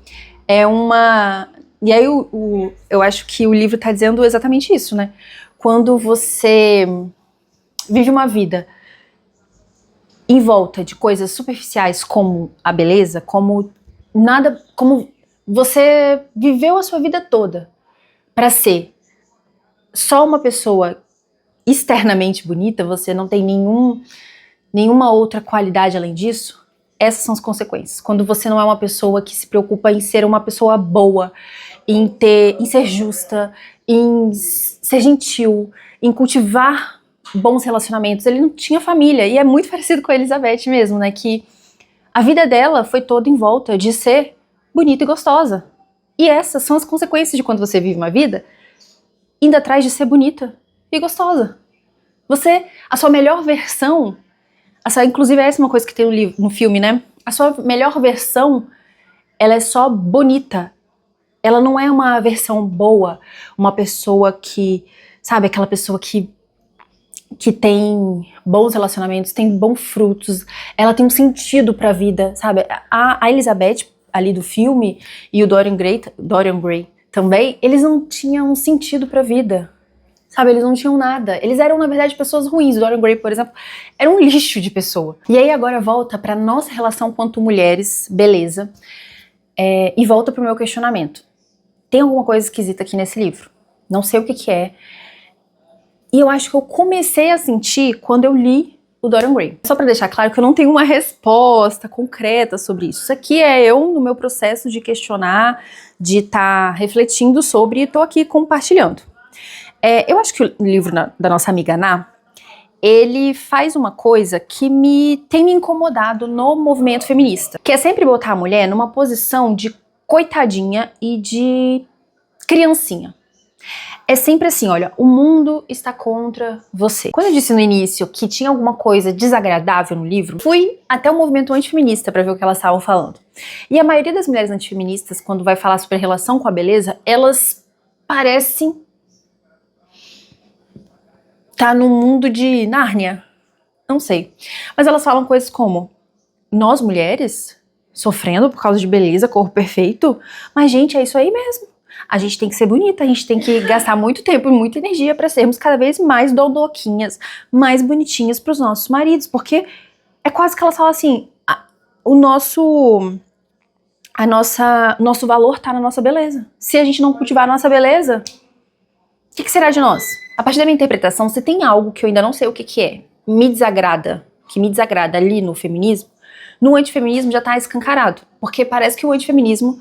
E aí eu acho que o livro tá dizendo exatamente isso, né? Quando você vive uma vida em volta de coisas superficiais como a beleza, como você viveu a sua vida toda para ser só uma pessoa externamente bonita, você não tem nenhuma outra qualidade além disso, essas são as consequências. Quando você não é uma pessoa que se preocupa em ser uma pessoa boa, em ser justa, em ser gentil, em cultivar bons relacionamentos. Ele não tinha família, e é muito parecido com a Elizabeth mesmo, né, que a vida dela foi toda em volta de ser bonita e gostosa. E essas são as consequências de quando você vive uma vida indo atrás de ser bonita e gostosa. A sua melhor versão, inclusive essa é uma coisa que tem no filme, né? A sua melhor versão, ela é só bonita. Ela não é uma versão boa, uma pessoa que, sabe, aquela pessoa que tem bons relacionamentos, tem bons frutos, ela tem um sentido pra vida, sabe? A Elizabeth ali do filme e o Dorian Gray também, eles não tinham sentido pra vida. Sabe, eles não tinham nada. Eles eram, na verdade, pessoas ruins. O Dorian Gray, por exemplo, era um lixo de pessoa. E aí agora volta pra nossa relação quanto mulheres, beleza, e volta pro meu questionamento. Tem alguma coisa esquisita aqui nesse livro. Não sei o que que é. E eu acho que eu comecei a sentir quando eu li o Dorian Gray. Só pra deixar claro que eu não tenho uma resposta concreta sobre isso. Isso aqui é eu no meu processo de questionar, de estar refletindo sobre e tô aqui compartilhando. Eu acho que o livro da nossa amiga Ná, ele faz uma coisa que tem me incomodado no movimento feminista, que é sempre botar a mulher numa posição de coitadinha e de criancinha. É sempre assim, olha, o mundo está contra você. Quando eu disse no início que tinha alguma coisa desagradável no livro, fui até o movimento antifeminista para ver o que elas estavam falando. E a maioria das mulheres antifeministas, quando vai falar sobre a relação com a beleza, elas parecem tá no mundo de Nárnia, não sei. Mas elas falam coisas como, nós mulheres, sofrendo por causa de beleza, corpo perfeito, mas gente, é isso aí mesmo. A gente tem que ser bonita, a gente tem que gastar muito tempo e muita energia pra sermos cada vez mais dondoquinhas, mais bonitinhas pros nossos maridos, porque é quase que elas falam assim, o nosso valor tá na nossa beleza. Se a gente não cultivar a nossa beleza, o que será de nós? A partir da minha interpretação, se tem algo que eu ainda não sei o que que é, que me desagrada ali no feminismo, no antifeminismo já tá escancarado. Porque parece que o antifeminismo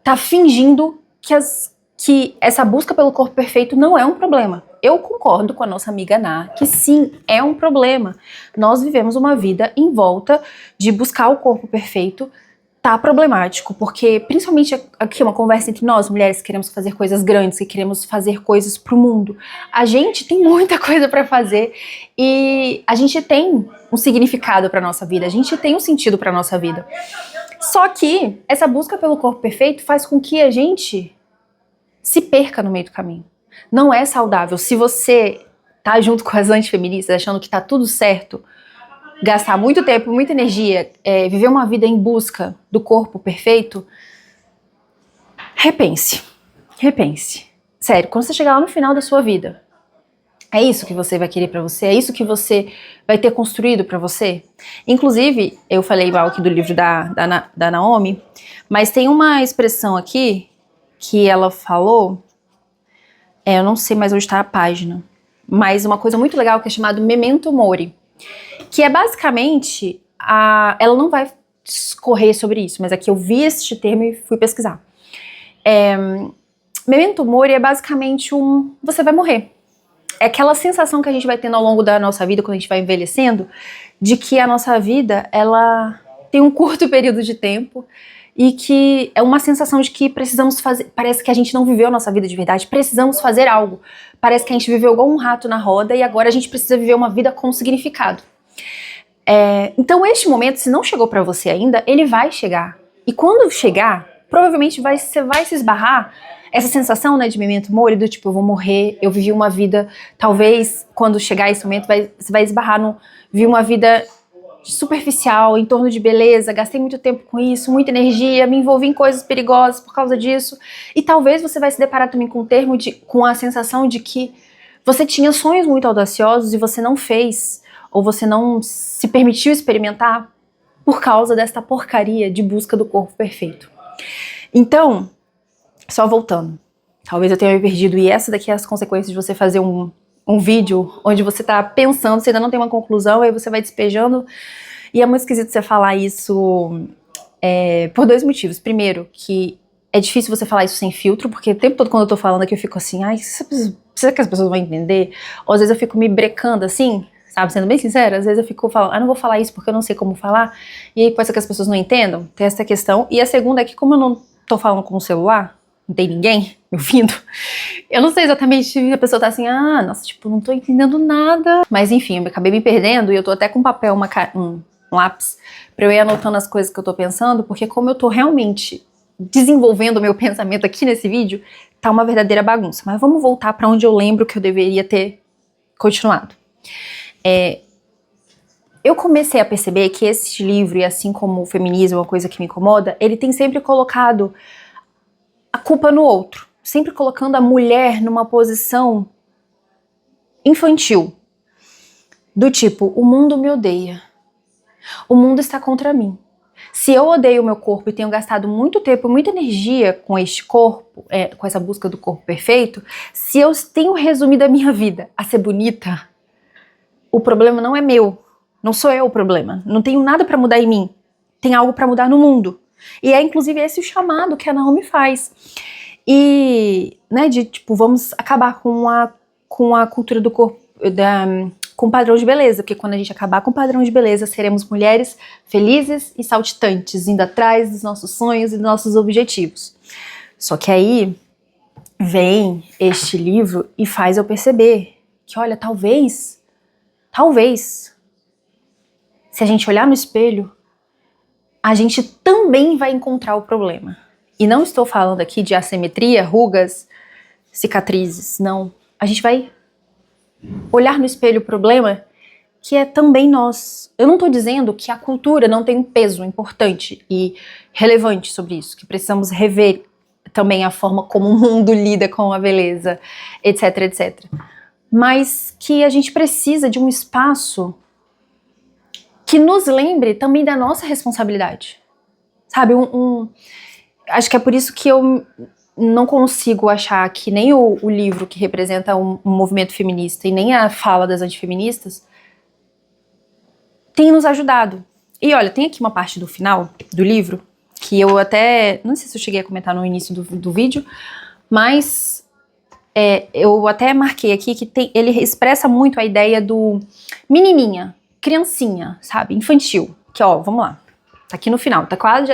tá fingindo que essa busca pelo corpo perfeito não é um problema. Eu concordo com a nossa amiga Ná, que sim, é um problema. Nós vivemos uma vida em volta de buscar o corpo perfeito, tá problemático, porque principalmente aqui uma conversa entre nós, mulheres, que queremos fazer coisas grandes, que queremos fazer coisas pro mundo. A gente tem muita coisa pra fazer e a gente tem um significado pra nossa vida, a gente tem um sentido pra nossa vida. Só que essa busca pelo corpo perfeito faz com que a gente se perca no meio do caminho. Não é saudável. Se você tá junto com as antifeministas achando que tá tudo certo, gastar muito tempo, muita energia, viver uma vida em busca do corpo perfeito, repense. Repense. Sério, quando você chegar lá no final da sua vida, é isso que você vai querer pra você? É isso que você vai ter construído pra você? Inclusive, eu falei mal aqui do livro da Naomi, mas tem uma expressão aqui que ela falou, eu não sei mais onde está a página, mas uma coisa muito legal que é chamado Memento Mori, que é basicamente, ela não vai discorrer sobre isso, mas aqui eu vi este termo e fui pesquisar. Memento Mori é basicamente você vai morrer. É aquela sensação que a gente vai tendo ao longo da nossa vida, quando a gente vai envelhecendo, de que a nossa vida, ela tem um curto período de tempo e que é uma sensação de que precisamos fazer, parece que a gente não viveu a nossa vida de verdade, precisamos fazer algo. Parece que a gente viveu igual um rato na roda e agora a gente precisa viver uma vida com significado. Então este momento, se não chegou pra você ainda, ele vai chegar. E quando chegar, provavelmente você vai se esbarrar essa sensação, né, de memento mori, do tipo, eu vou morrer, eu vivi uma vida, talvez quando chegar esse momento, você vai esbarrar vi uma vida superficial, em torno de beleza, gastei muito tempo com isso, muita energia, me envolvi em coisas perigosas por causa disso, e talvez você vai se deparar também com com a sensação de que você tinha sonhos muito audaciosos e você não fez, ou você não se permitiu experimentar por causa desta porcaria de busca do corpo perfeito. Então, só voltando, talvez eu tenha me perdido, e essa daqui é as consequências de você fazer um vídeo onde você tá pensando, você ainda não tem uma conclusão, aí você vai despejando, e é muito esquisito você falar isso por dois motivos. Primeiro, que é difícil você falar isso sem filtro, porque o tempo todo quando eu tô falando aqui eu fico assim, ai, será que as pessoas vão entender? Ou às vezes eu fico me brecando assim, sabe, sendo bem sincera, às vezes eu fico falando, não vou falar isso porque eu não sei como falar, e aí pode ser que as pessoas não entendam, tem essa questão. E a segunda é que como eu não tô falando com o celular, não tem ninguém me ouvindo, eu não sei exatamente se a pessoa tá assim, nossa, tipo, não tô entendendo nada. Mas enfim, eu acabei me perdendo e eu tô até com papel, um lápis, pra eu ir anotando as coisas que eu tô pensando, porque como eu tô realmente desenvolvendo o meu pensamento aqui nesse vídeo, tá uma verdadeira bagunça. Mas vamos voltar pra onde eu lembro que eu deveria ter continuado. Eu comecei a perceber que esse livro, e assim como o feminismo é uma coisa que me incomoda, ele tem sempre colocado a culpa no outro. sempre colocando a mulher numa posição infantil. Do tipo, o mundo me odeia. O mundo está contra mim. Se eu odeio o meu corpo e tenho gastado muito tempo e muita energia com este corpo, com essa busca do corpo perfeito, se eu tenho resumido a minha vida a ser bonita, o problema não é meu. Não sou eu o problema. Não tenho nada para mudar em mim. Tem algo para mudar no mundo. E é inclusive esse o chamado que a Naomi faz. E, né, de tipo, vamos acabar com a cultura do corpo, com o padrão de beleza, porque quando a gente acabar com o padrão de beleza, seremos mulheres felizes e saltitantes, indo atrás dos nossos sonhos e dos nossos objetivos. Só que aí vem este livro e faz eu perceber que, olha, talvez, se a gente olhar no espelho, a gente também vai encontrar o problema. E não estou falando aqui de assimetria, rugas, cicatrizes, não. A gente vai olhar no espelho o problema que é também nós. Eu não estou dizendo que a cultura não tem um peso importante e relevante sobre isso, que precisamos rever também a forma como o mundo lida com a beleza, etc, etc. Mas que a gente precisa de um espaço que nos lembre também da nossa responsabilidade. Sabe, acho que é por isso que eu não consigo achar que nem o livro que representa um movimento feminista e nem a fala das antifeministas tem nos ajudado. E olha, tem aqui uma parte do final do livro que eu até, não sei se eu cheguei a comentar no início do vídeo, mas eu até marquei aqui que ele expressa muito a ideia do menininha, criancinha, sabe, infantil, que ó, vamos lá, tá aqui no final, tá quase,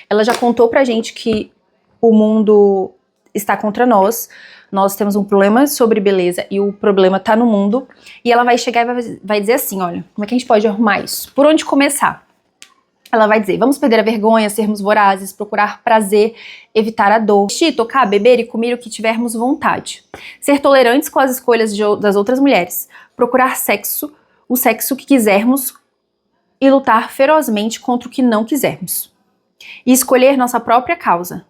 ela já contou pra gente que o mundo está contra nós, nós temos um problema sobre beleza e o problema tá no mundo, e ela vai chegar e vai dizer assim, olha, como é que a gente pode arrumar isso? Por onde começar? Ela vai dizer, vamos perder a vergonha, sermos vorazes, procurar prazer, evitar a dor, vestir, tocar, beber e comer o que tivermos vontade. Ser tolerantes com as escolhas das outras mulheres, procurar sexo, o sexo que quisermos e lutar ferozmente contra o que não quisermos. E escolher nossa própria causa.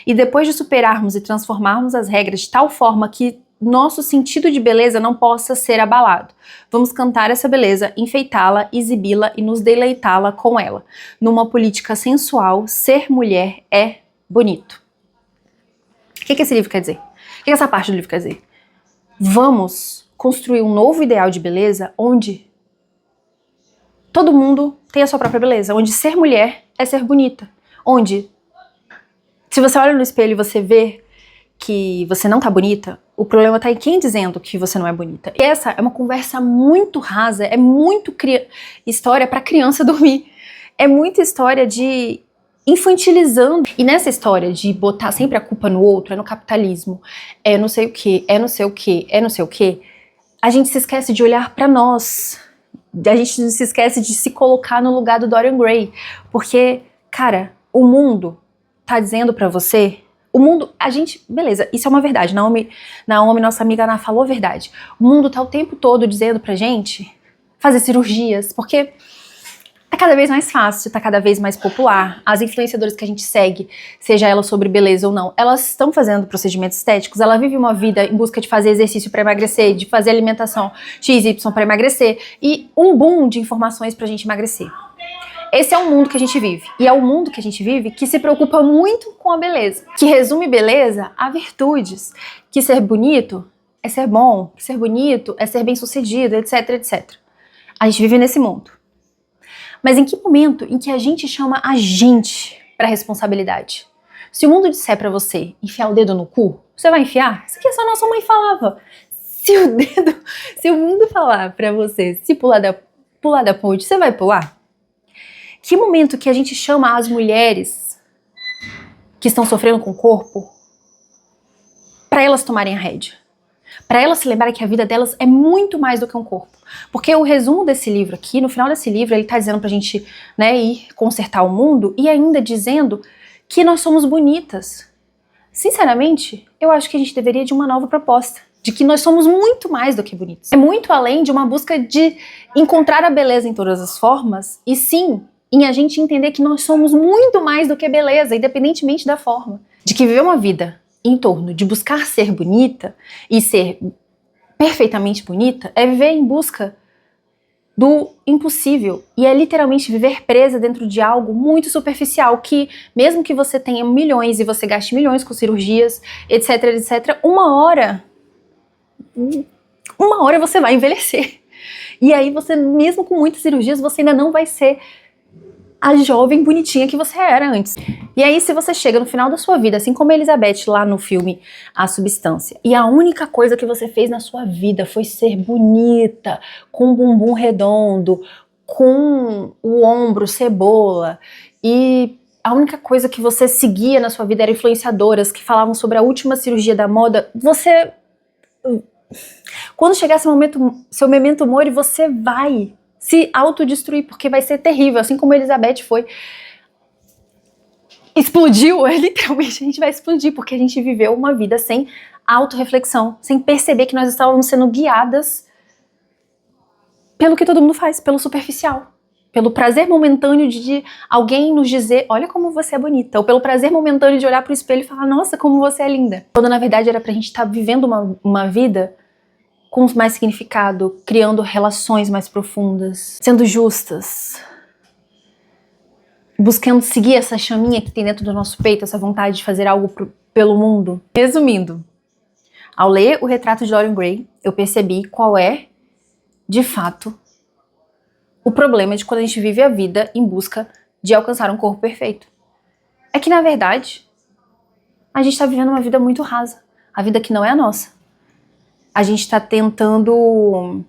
E depois de superarmos e transformarmos as regras de tal forma que nosso sentido de beleza não possa ser abalado. Vamos cantar essa beleza, enfeitá-la, exibi-la e nos deleitá-la com ela. Numa política sensual, ser mulher é bonito. O que esse livro quer dizer? O que essa parte do livro quer dizer? Vamos construir um novo ideal de beleza onde todo mundo tem a sua própria beleza, onde ser mulher é ser bonita, onde se você olha no espelho e você vê que você não tá bonita, o problema tá em quem dizendo que você não é bonita. E essa é uma conversa muito rasa, é muito história pra criança dormir. É muita história de infantilizando. E nessa história de botar sempre a culpa no outro, é no capitalismo, é não sei o que, é não sei o que, é não sei o que, a gente se esquece de olhar pra nós. A gente se esquece de se colocar no lugar do Dorian Gray. Porque, cara, o mundo tá dizendo pra você... O mundo, a gente, beleza, isso é uma verdade, Naomi, nossa amiga Ana, falou a verdade. O mundo tá o tempo todo dizendo pra gente fazer cirurgias, porque tá cada vez mais fácil, tá cada vez mais popular. As influenciadoras que a gente segue, seja ela sobre beleza ou não, elas estão fazendo procedimentos estéticos, ela vive uma vida em busca de fazer exercício pra emagrecer, de fazer alimentação XY pra emagrecer, e um boom de informações pra gente emagrecer. Esse é o mundo que a gente vive. E é o mundo que a gente vive que se preocupa muito com a beleza. Que resume beleza a virtudes. Que ser bonito é ser bom. Que ser bonito é ser bem-sucedido, etc, etc. A gente vive nesse mundo. Mas em que momento em que a gente chama a gente pra responsabilidade? Se o mundo disser pra você enfiar o dedo no cu, você vai enfiar? Isso aqui é só nossa mãe falava. Se o mundo falar pra você se pular da ponte, você vai pular? Que momento que a gente chama as mulheres que estão sofrendo com o corpo para elas tomarem a rédea? Para elas se lembrarem que a vida delas é muito mais do que um corpo. Porque o resumo desse livro aqui, no final desse livro, ele tá dizendo pra gente, né, ir consertar o mundo e ainda dizendo que nós somos bonitas. Sinceramente, eu acho que a gente deveria de uma nova proposta. De que nós somos muito mais do que bonitos. É muito além de uma busca de encontrar a beleza em todas as formas, e sim, em a gente entender que nós somos muito mais do que beleza, independentemente da forma. De que viver uma vida em torno de buscar ser bonita e ser perfeitamente bonita é viver em busca do impossível e é literalmente viver presa dentro de algo muito superficial que, mesmo que você tenha milhões e você gaste milhões com cirurgias, etc, etc, uma hora você vai envelhecer. E aí você, mesmo com muitas cirurgias, você ainda não vai ser a jovem bonitinha que você era antes. E aí, se você chega no final da sua vida, assim como a Elizabeth lá no filme A Substância, e a única coisa que você fez na sua vida foi ser bonita, com um bumbum redondo, com o ombro cebola, e a única coisa que você seguia na sua vida era influenciadoras que falavam sobre a última cirurgia da moda, você... Quando chegar esse momento, seu memento mori, você vai se autodestruir, porque vai ser terrível, assim como a Elizabeth foi. Explodiu, literalmente a gente vai explodir, porque a gente viveu uma vida sem autorreflexão, sem perceber que nós estávamos sendo guiadas pelo que todo mundo faz, pelo superficial, pelo prazer momentâneo de alguém nos dizer, olha como você é bonita, ou pelo prazer momentâneo de olhar pro espelho e falar, nossa, como você é linda. Quando na verdade era pra gente estar vivendo uma vida com mais significado, criando relações mais profundas, sendo justas, buscando seguir essa chaminha que tem dentro do nosso peito, essa vontade de fazer algo pelo mundo. Resumindo, ao ler o retrato de Dorian Gray, eu percebi qual é, de fato, o problema de quando a gente vive a vida em busca de alcançar um corpo perfeito. É que, na verdade, a gente está vivendo uma vida muito rasa, a vida que não é a nossa. A gente está tentando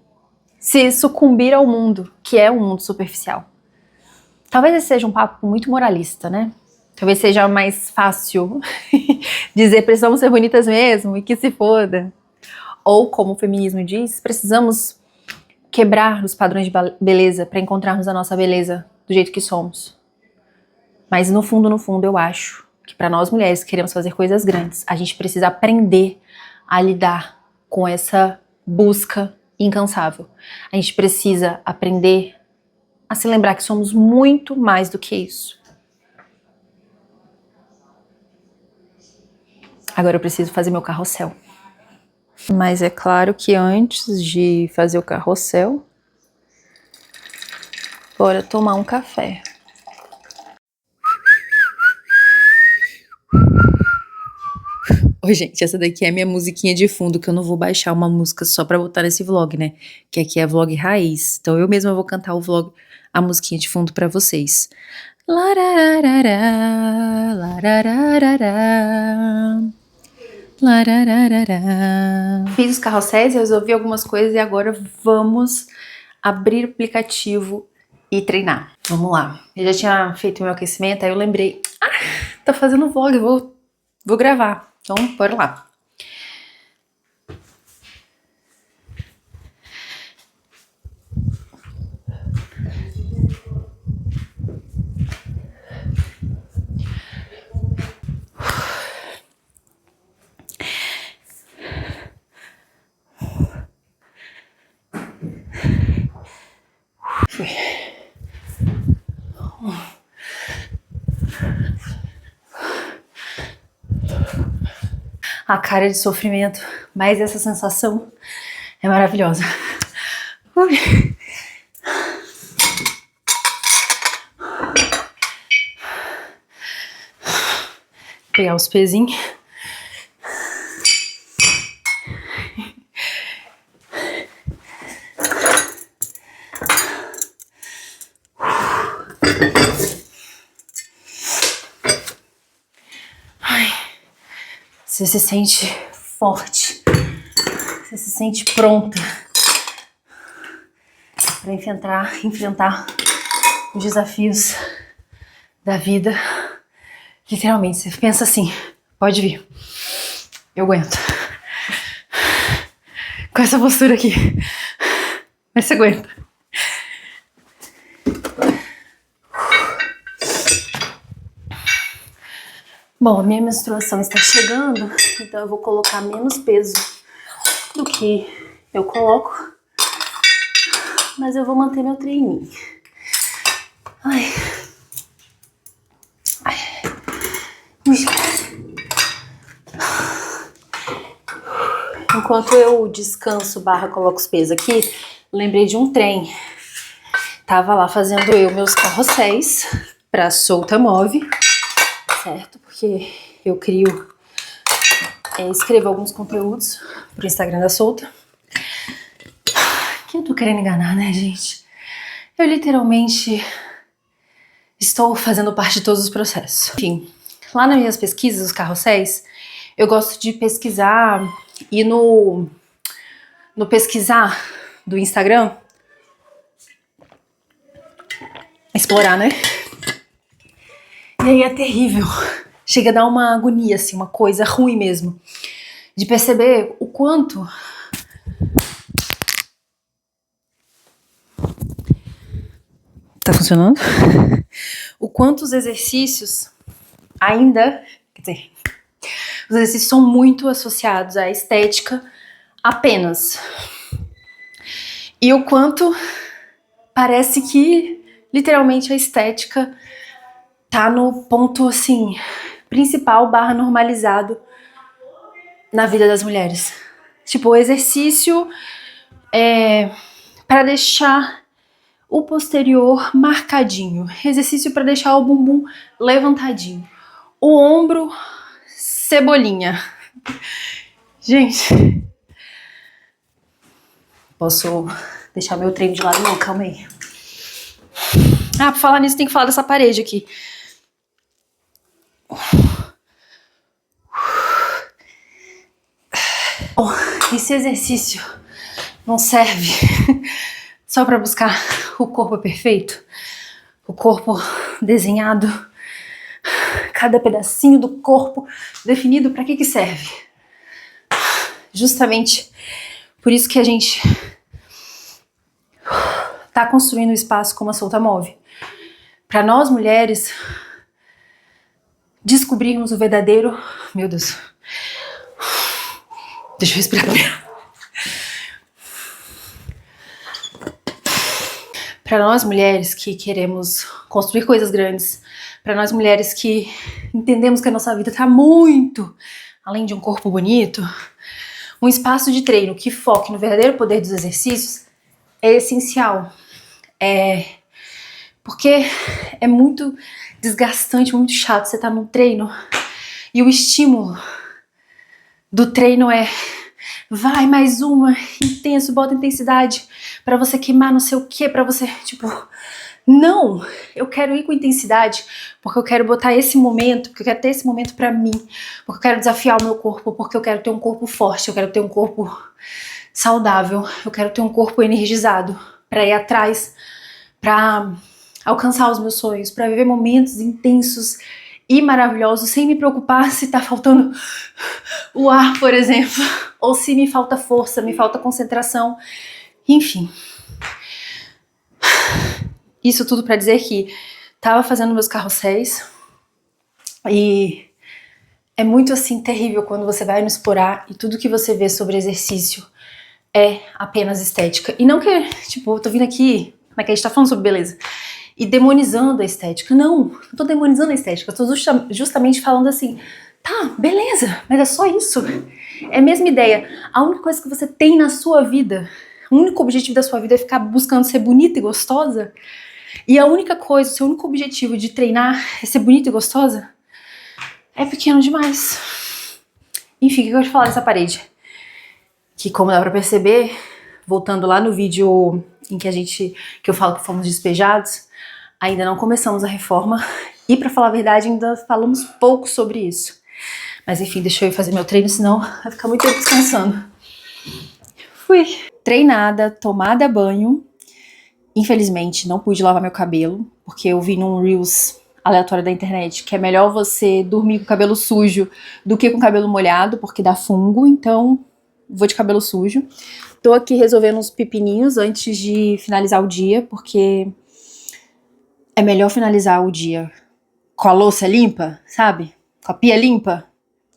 se sucumbir ao mundo, que é um mundo superficial. Talvez esse seja um papo muito moralista, né? Talvez seja mais fácil dizer precisamos ser bonitas mesmo e que se foda. Ou, como o feminismo diz, precisamos quebrar os padrões de beleza para encontrarmos a nossa beleza do jeito que somos. Mas no fundo, eu acho que para nós mulheres que queremos fazer coisas grandes, a gente precisa aprender a lidar com essa busca incansável. A gente precisa aprender a se lembrar que somos muito mais do que isso. Agora eu preciso fazer meu carrossel. Mas é claro que antes de fazer o carrossel, bora tomar um café. Oi, gente, essa daqui é a minha musiquinha de fundo, que eu não vou baixar uma música só pra botar nesse vlog, né? Que aqui é vlog raiz. Então eu mesma vou cantar o vlog, a musiquinha de fundo pra vocês. Larararará, larararará, larararará. Fiz os carrosséis, resolvi algumas coisas e agora vamos abrir o aplicativo e treinar. Vamos lá. Eu já tinha feito meu aquecimento, aí eu lembrei, tô fazendo vlog, vou gravar. Então, bora lá. A cara de sofrimento, mas essa sensação é maravilhosa. Ui. Pegar os pezinhos. Você se sente forte, você se sente pronta para enfrentar os desafios da vida. Literalmente, você pensa assim, pode vir, eu aguento. Com essa postura aqui, mas você aguenta. Bom, a minha menstruação está chegando, então eu vou colocar menos peso do que eu coloco, mas eu vou manter meu treininho. Ai. Ai. Ui. enquanto eu descanso / coloco os pesos aqui, lembrei de um trem. Tava lá fazendo meus carrosséis pra Solta Move, certo? Porque eu escrevo alguns conteúdos pro Instagram da Solta. Que eu tô querendo enganar, né, gente? Eu literalmente estou fazendo parte de todos os processos. Enfim, lá nas minhas pesquisas, os carrosséis, eu gosto de pesquisar e no pesquisar do Instagram, explorar, né? E aí é terrível. Chega a dar uma agonia, assim, uma coisa ruim mesmo. De perceber o quanto... Tá funcionando? O quanto os exercícios ainda... Quer dizer, os exercícios são muito associados à estética apenas. E o quanto parece que, literalmente, a estética tá no ponto, assim, principal / normalizado na vida das mulheres. Tipo, o exercício para deixar o posterior marcadinho. Exercício para deixar o bumbum levantadinho. O ombro, cebolinha. Gente, posso deixar meu treino de lado? Não, calma aí. Ah, pra falar nisso, tem que falar dessa parede aqui. Bom, esse exercício não serve só para buscar o corpo perfeito, o corpo desenhado, cada pedacinho do corpo definido. Para que serve? Justamente por isso que a gente tá construindo um espaço como a Solta Move, para nós mulheres descobrirmos o verdadeiro... Meu Deus. Deixa eu respirar primeiro. Para nós mulheres que queremos construir coisas grandes, para nós mulheres que entendemos que a nossa vida tá muito além de um corpo bonito, um espaço de treino que foque no verdadeiro poder dos exercícios é essencial. Porque é muito desgastante, muito chato você estar num treino e o estímulo do treino é vai mais uma, intenso, bota intensidade pra você queimar não sei o que, pra você, tipo, não, eu quero ir com intensidade porque eu quero botar esse momento, porque eu quero ter esse momento pra mim, porque eu quero desafiar o meu corpo, porque eu quero ter um corpo forte, eu quero ter um corpo saudável, eu quero ter um corpo energizado pra ir atrás, pra alcançar os meus sonhos, pra viver momentos intensos e maravilhosos, sem me preocupar se tá faltando o ar, por exemplo, ou se me falta força, me falta concentração, enfim. Isso tudo pra dizer que tava fazendo meus carrosséis e é muito assim terrível quando você vai no explorar e tudo que você vê sobre exercício é apenas estética. E não que, tipo, eu tô vindo aqui, como é que a gente tá falando sobre beleza, e demonizando a estética. Não tô demonizando a estética, eu tô justamente falando assim, tá, beleza, mas é só isso. É a mesma ideia. A única coisa que você tem na sua vida, o único objetivo da sua vida é ficar buscando ser bonita e gostosa, e a única coisa, o seu único objetivo de treinar é ser bonita e gostosa, é pequeno demais. Enfim, o que eu quero falar dessa parede? Que, como dá pra perceber, voltando lá no vídeo em que eu falo que fomos despejados, ainda não começamos a reforma e, pra falar a verdade, ainda falamos pouco sobre isso. Mas enfim, deixa eu ir fazer meu treino, senão vai ficar muito tempo descansando. Fui treinada, tomada banho. Infelizmente, não pude lavar meu cabelo, porque eu vi num Reels aleatório da internet que é melhor você dormir com o cabelo sujo do que com o cabelo molhado, porque dá fungo, então vou de cabelo sujo. Tô aqui resolvendo uns pepininhos antes de finalizar o dia, porque é melhor finalizar o dia com a louça limpa, sabe? Com a pia limpa,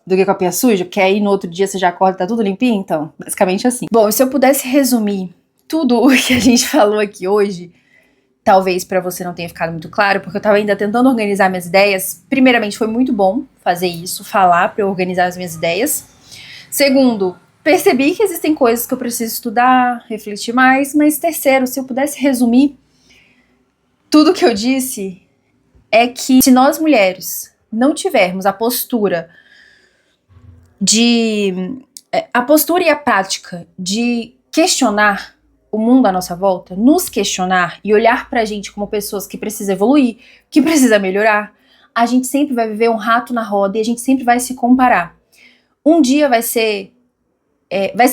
do que com a pia suja, porque aí no outro dia você já acorda e tá tudo limpinho, então, basicamente assim. Bom, se eu pudesse resumir tudo o que a gente falou aqui hoje, talvez pra você não tenha ficado muito claro, porque eu tava ainda tentando organizar minhas ideias. Primeiramente, foi muito bom fazer isso, falar pra eu organizar as minhas ideias. Segundo, percebi que existem coisas que eu preciso estudar, refletir mais, mas terceiro, se eu pudesse resumir tudo que eu disse, é que se nós mulheres não tivermos a postura e a prática de questionar o mundo à nossa volta, nos questionar e olhar pra gente como pessoas que precisam evoluir, que precisam melhorar, a gente sempre vai viver um rato na roda e a gente sempre vai se comparar. Um dia vai se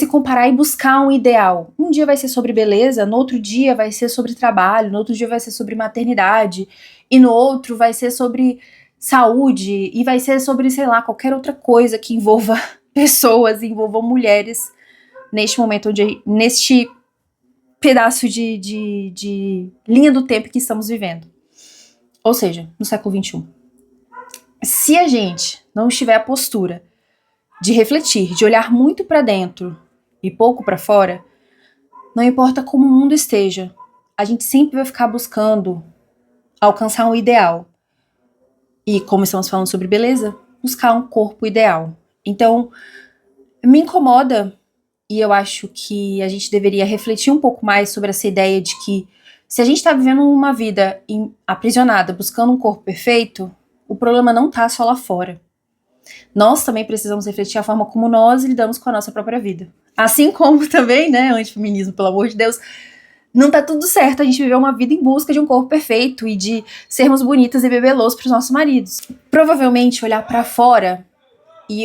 comparar e buscar um ideal. Um dia vai ser sobre beleza, no outro dia vai ser sobre trabalho, no outro dia vai ser sobre maternidade, e no outro vai ser sobre saúde, e vai ser sobre, sei lá, qualquer outra coisa que envolva pessoas, envolva mulheres, neste momento, neste pedaço de linha do tempo que estamos vivendo. Ou seja, no século XXI. Se a gente não estiver a postura de refletir, de olhar muito para dentro e pouco para fora, não importa como o mundo esteja, a gente sempre vai ficar buscando alcançar um ideal. E como estamos falando sobre beleza, buscar um corpo ideal. Então, me incomoda, e eu acho que a gente deveria refletir um pouco mais sobre essa ideia de que se a gente está vivendo uma vida aprisionada, buscando um corpo perfeito, o problema não está só lá fora. Nós também precisamos refletir a forma como nós lidamos com a nossa própria vida. Assim como também, né, antifeminismo, pelo amor de Deus, não tá tudo certo a gente viver uma vida em busca de um corpo perfeito e de sermos bonitas e bebelôs pros nossos maridos. Provavelmente olhar pra fora e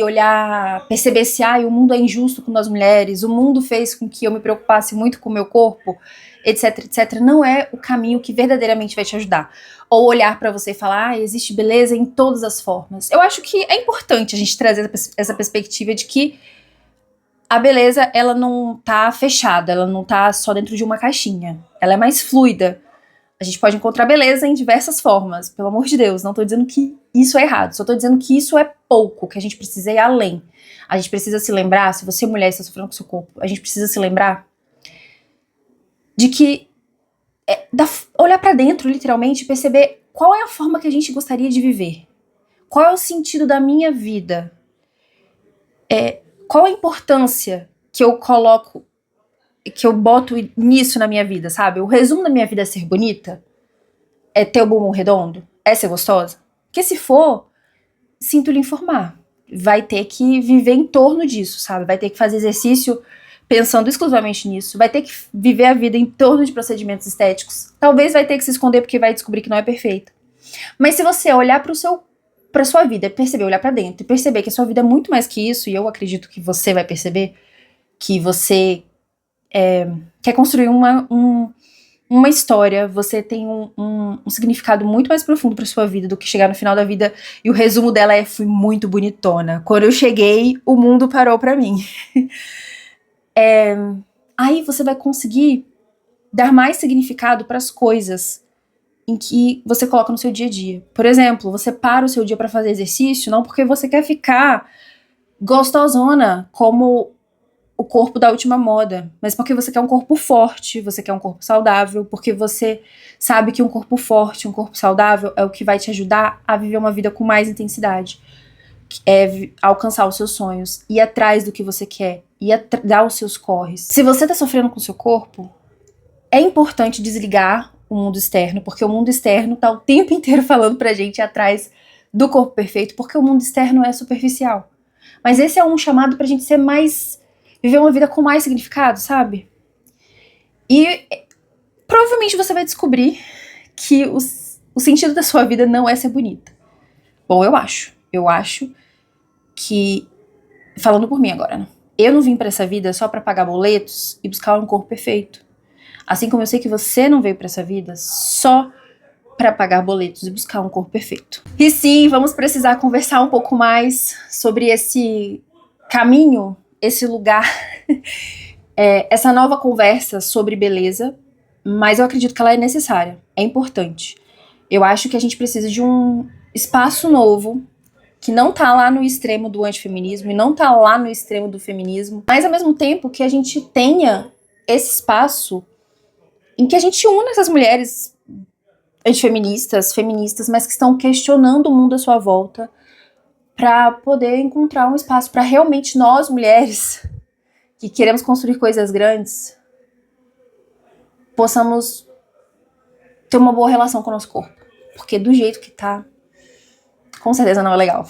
perceber se o mundo é injusto com nós mulheres, o mundo fez com que eu me preocupasse muito com o meu corpo, etc, etc, não é o caminho que verdadeiramente vai te ajudar. Ou olhar pra você e falar, existe beleza em todas as formas. Eu acho que é importante a gente trazer essa perspectiva de que a beleza, ela não tá fechada, ela não tá só dentro de uma caixinha. Ela é mais fluida. A gente pode encontrar beleza em diversas formas, pelo amor de Deus. Não tô dizendo que isso é errado, só tô dizendo que isso é pouco, que a gente precisa ir além. A gente precisa se lembrar, se você mulher está sofrendo com o seu corpo, a gente precisa se lembrar de que olhar pra dentro, literalmente, e perceber qual é a forma que a gente gostaria de viver. Qual é o sentido da minha vida? Qual a importância que eu coloco, que eu boto nisso na minha vida, sabe? O resumo da minha vida é ser bonita? É ter o bumbum redondo? É ser gostosa? Porque se for, sinto lhe informar. Vai ter que viver em torno disso, sabe? Vai ter que fazer exercício pensando exclusivamente nisso. Vai ter que viver a vida em torno de procedimentos estéticos. Talvez vai ter que se esconder porque vai descobrir que não é perfeita. Mas se você olhar pra sua vida, olhar pra dentro e perceber que a sua vida é muito mais que isso, e eu acredito que você vai perceber que você quer construir uma história, você tem um significado muito mais profundo pra sua vida do que chegar no final da vida e o resumo dela fui muito bonitona. Quando eu cheguei, o mundo parou pra mim. Aí você vai conseguir dar mais significado pras coisas em que você coloca no seu dia a dia. Por exemplo, você para o seu dia pra fazer exercício, não porque você quer ficar gostosona como o corpo da última moda, mas porque você quer um corpo forte, você quer um corpo saudável, porque você sabe que um corpo forte, um corpo saudável é o que vai te ajudar a viver uma vida com mais intensidade, alcançar os seus sonhos, ir atrás do que você quer, dar os seus corres. Se você tá sofrendo com o seu corpo, é importante desligar o mundo externo, porque o mundo externo tá o tempo inteiro falando pra gente ir atrás do corpo perfeito, porque o mundo externo é superficial. Mas esse é um chamado pra gente ser mais... viver uma vida com mais significado, sabe? E provavelmente você vai descobrir que o sentido da sua vida não é ser bonita. Bom, eu acho. Eu acho que... falando por mim agora, né? Eu não vim pra essa vida só pra pagar boletos e buscar um corpo perfeito. Assim como eu sei que você não veio pra essa vida só pra pagar boletos e buscar um corpo perfeito. E sim, vamos precisar conversar um pouco mais sobre esse caminho, esse lugar, essa nova conversa sobre beleza, mas eu acredito que ela é necessária, é importante. Eu acho que a gente precisa de um espaço novo, que não tá lá no extremo do antifeminismo e não tá lá no extremo do feminismo, mas ao mesmo tempo que a gente tenha esse espaço em que a gente une essas mulheres antifeministas, feministas, mas que estão questionando o mundo à sua volta, pra poder encontrar um espaço pra realmente nós, mulheres, que queremos construir coisas grandes, possamos ter uma boa relação com o nosso corpo. Porque do jeito que tá, com certeza não é legal.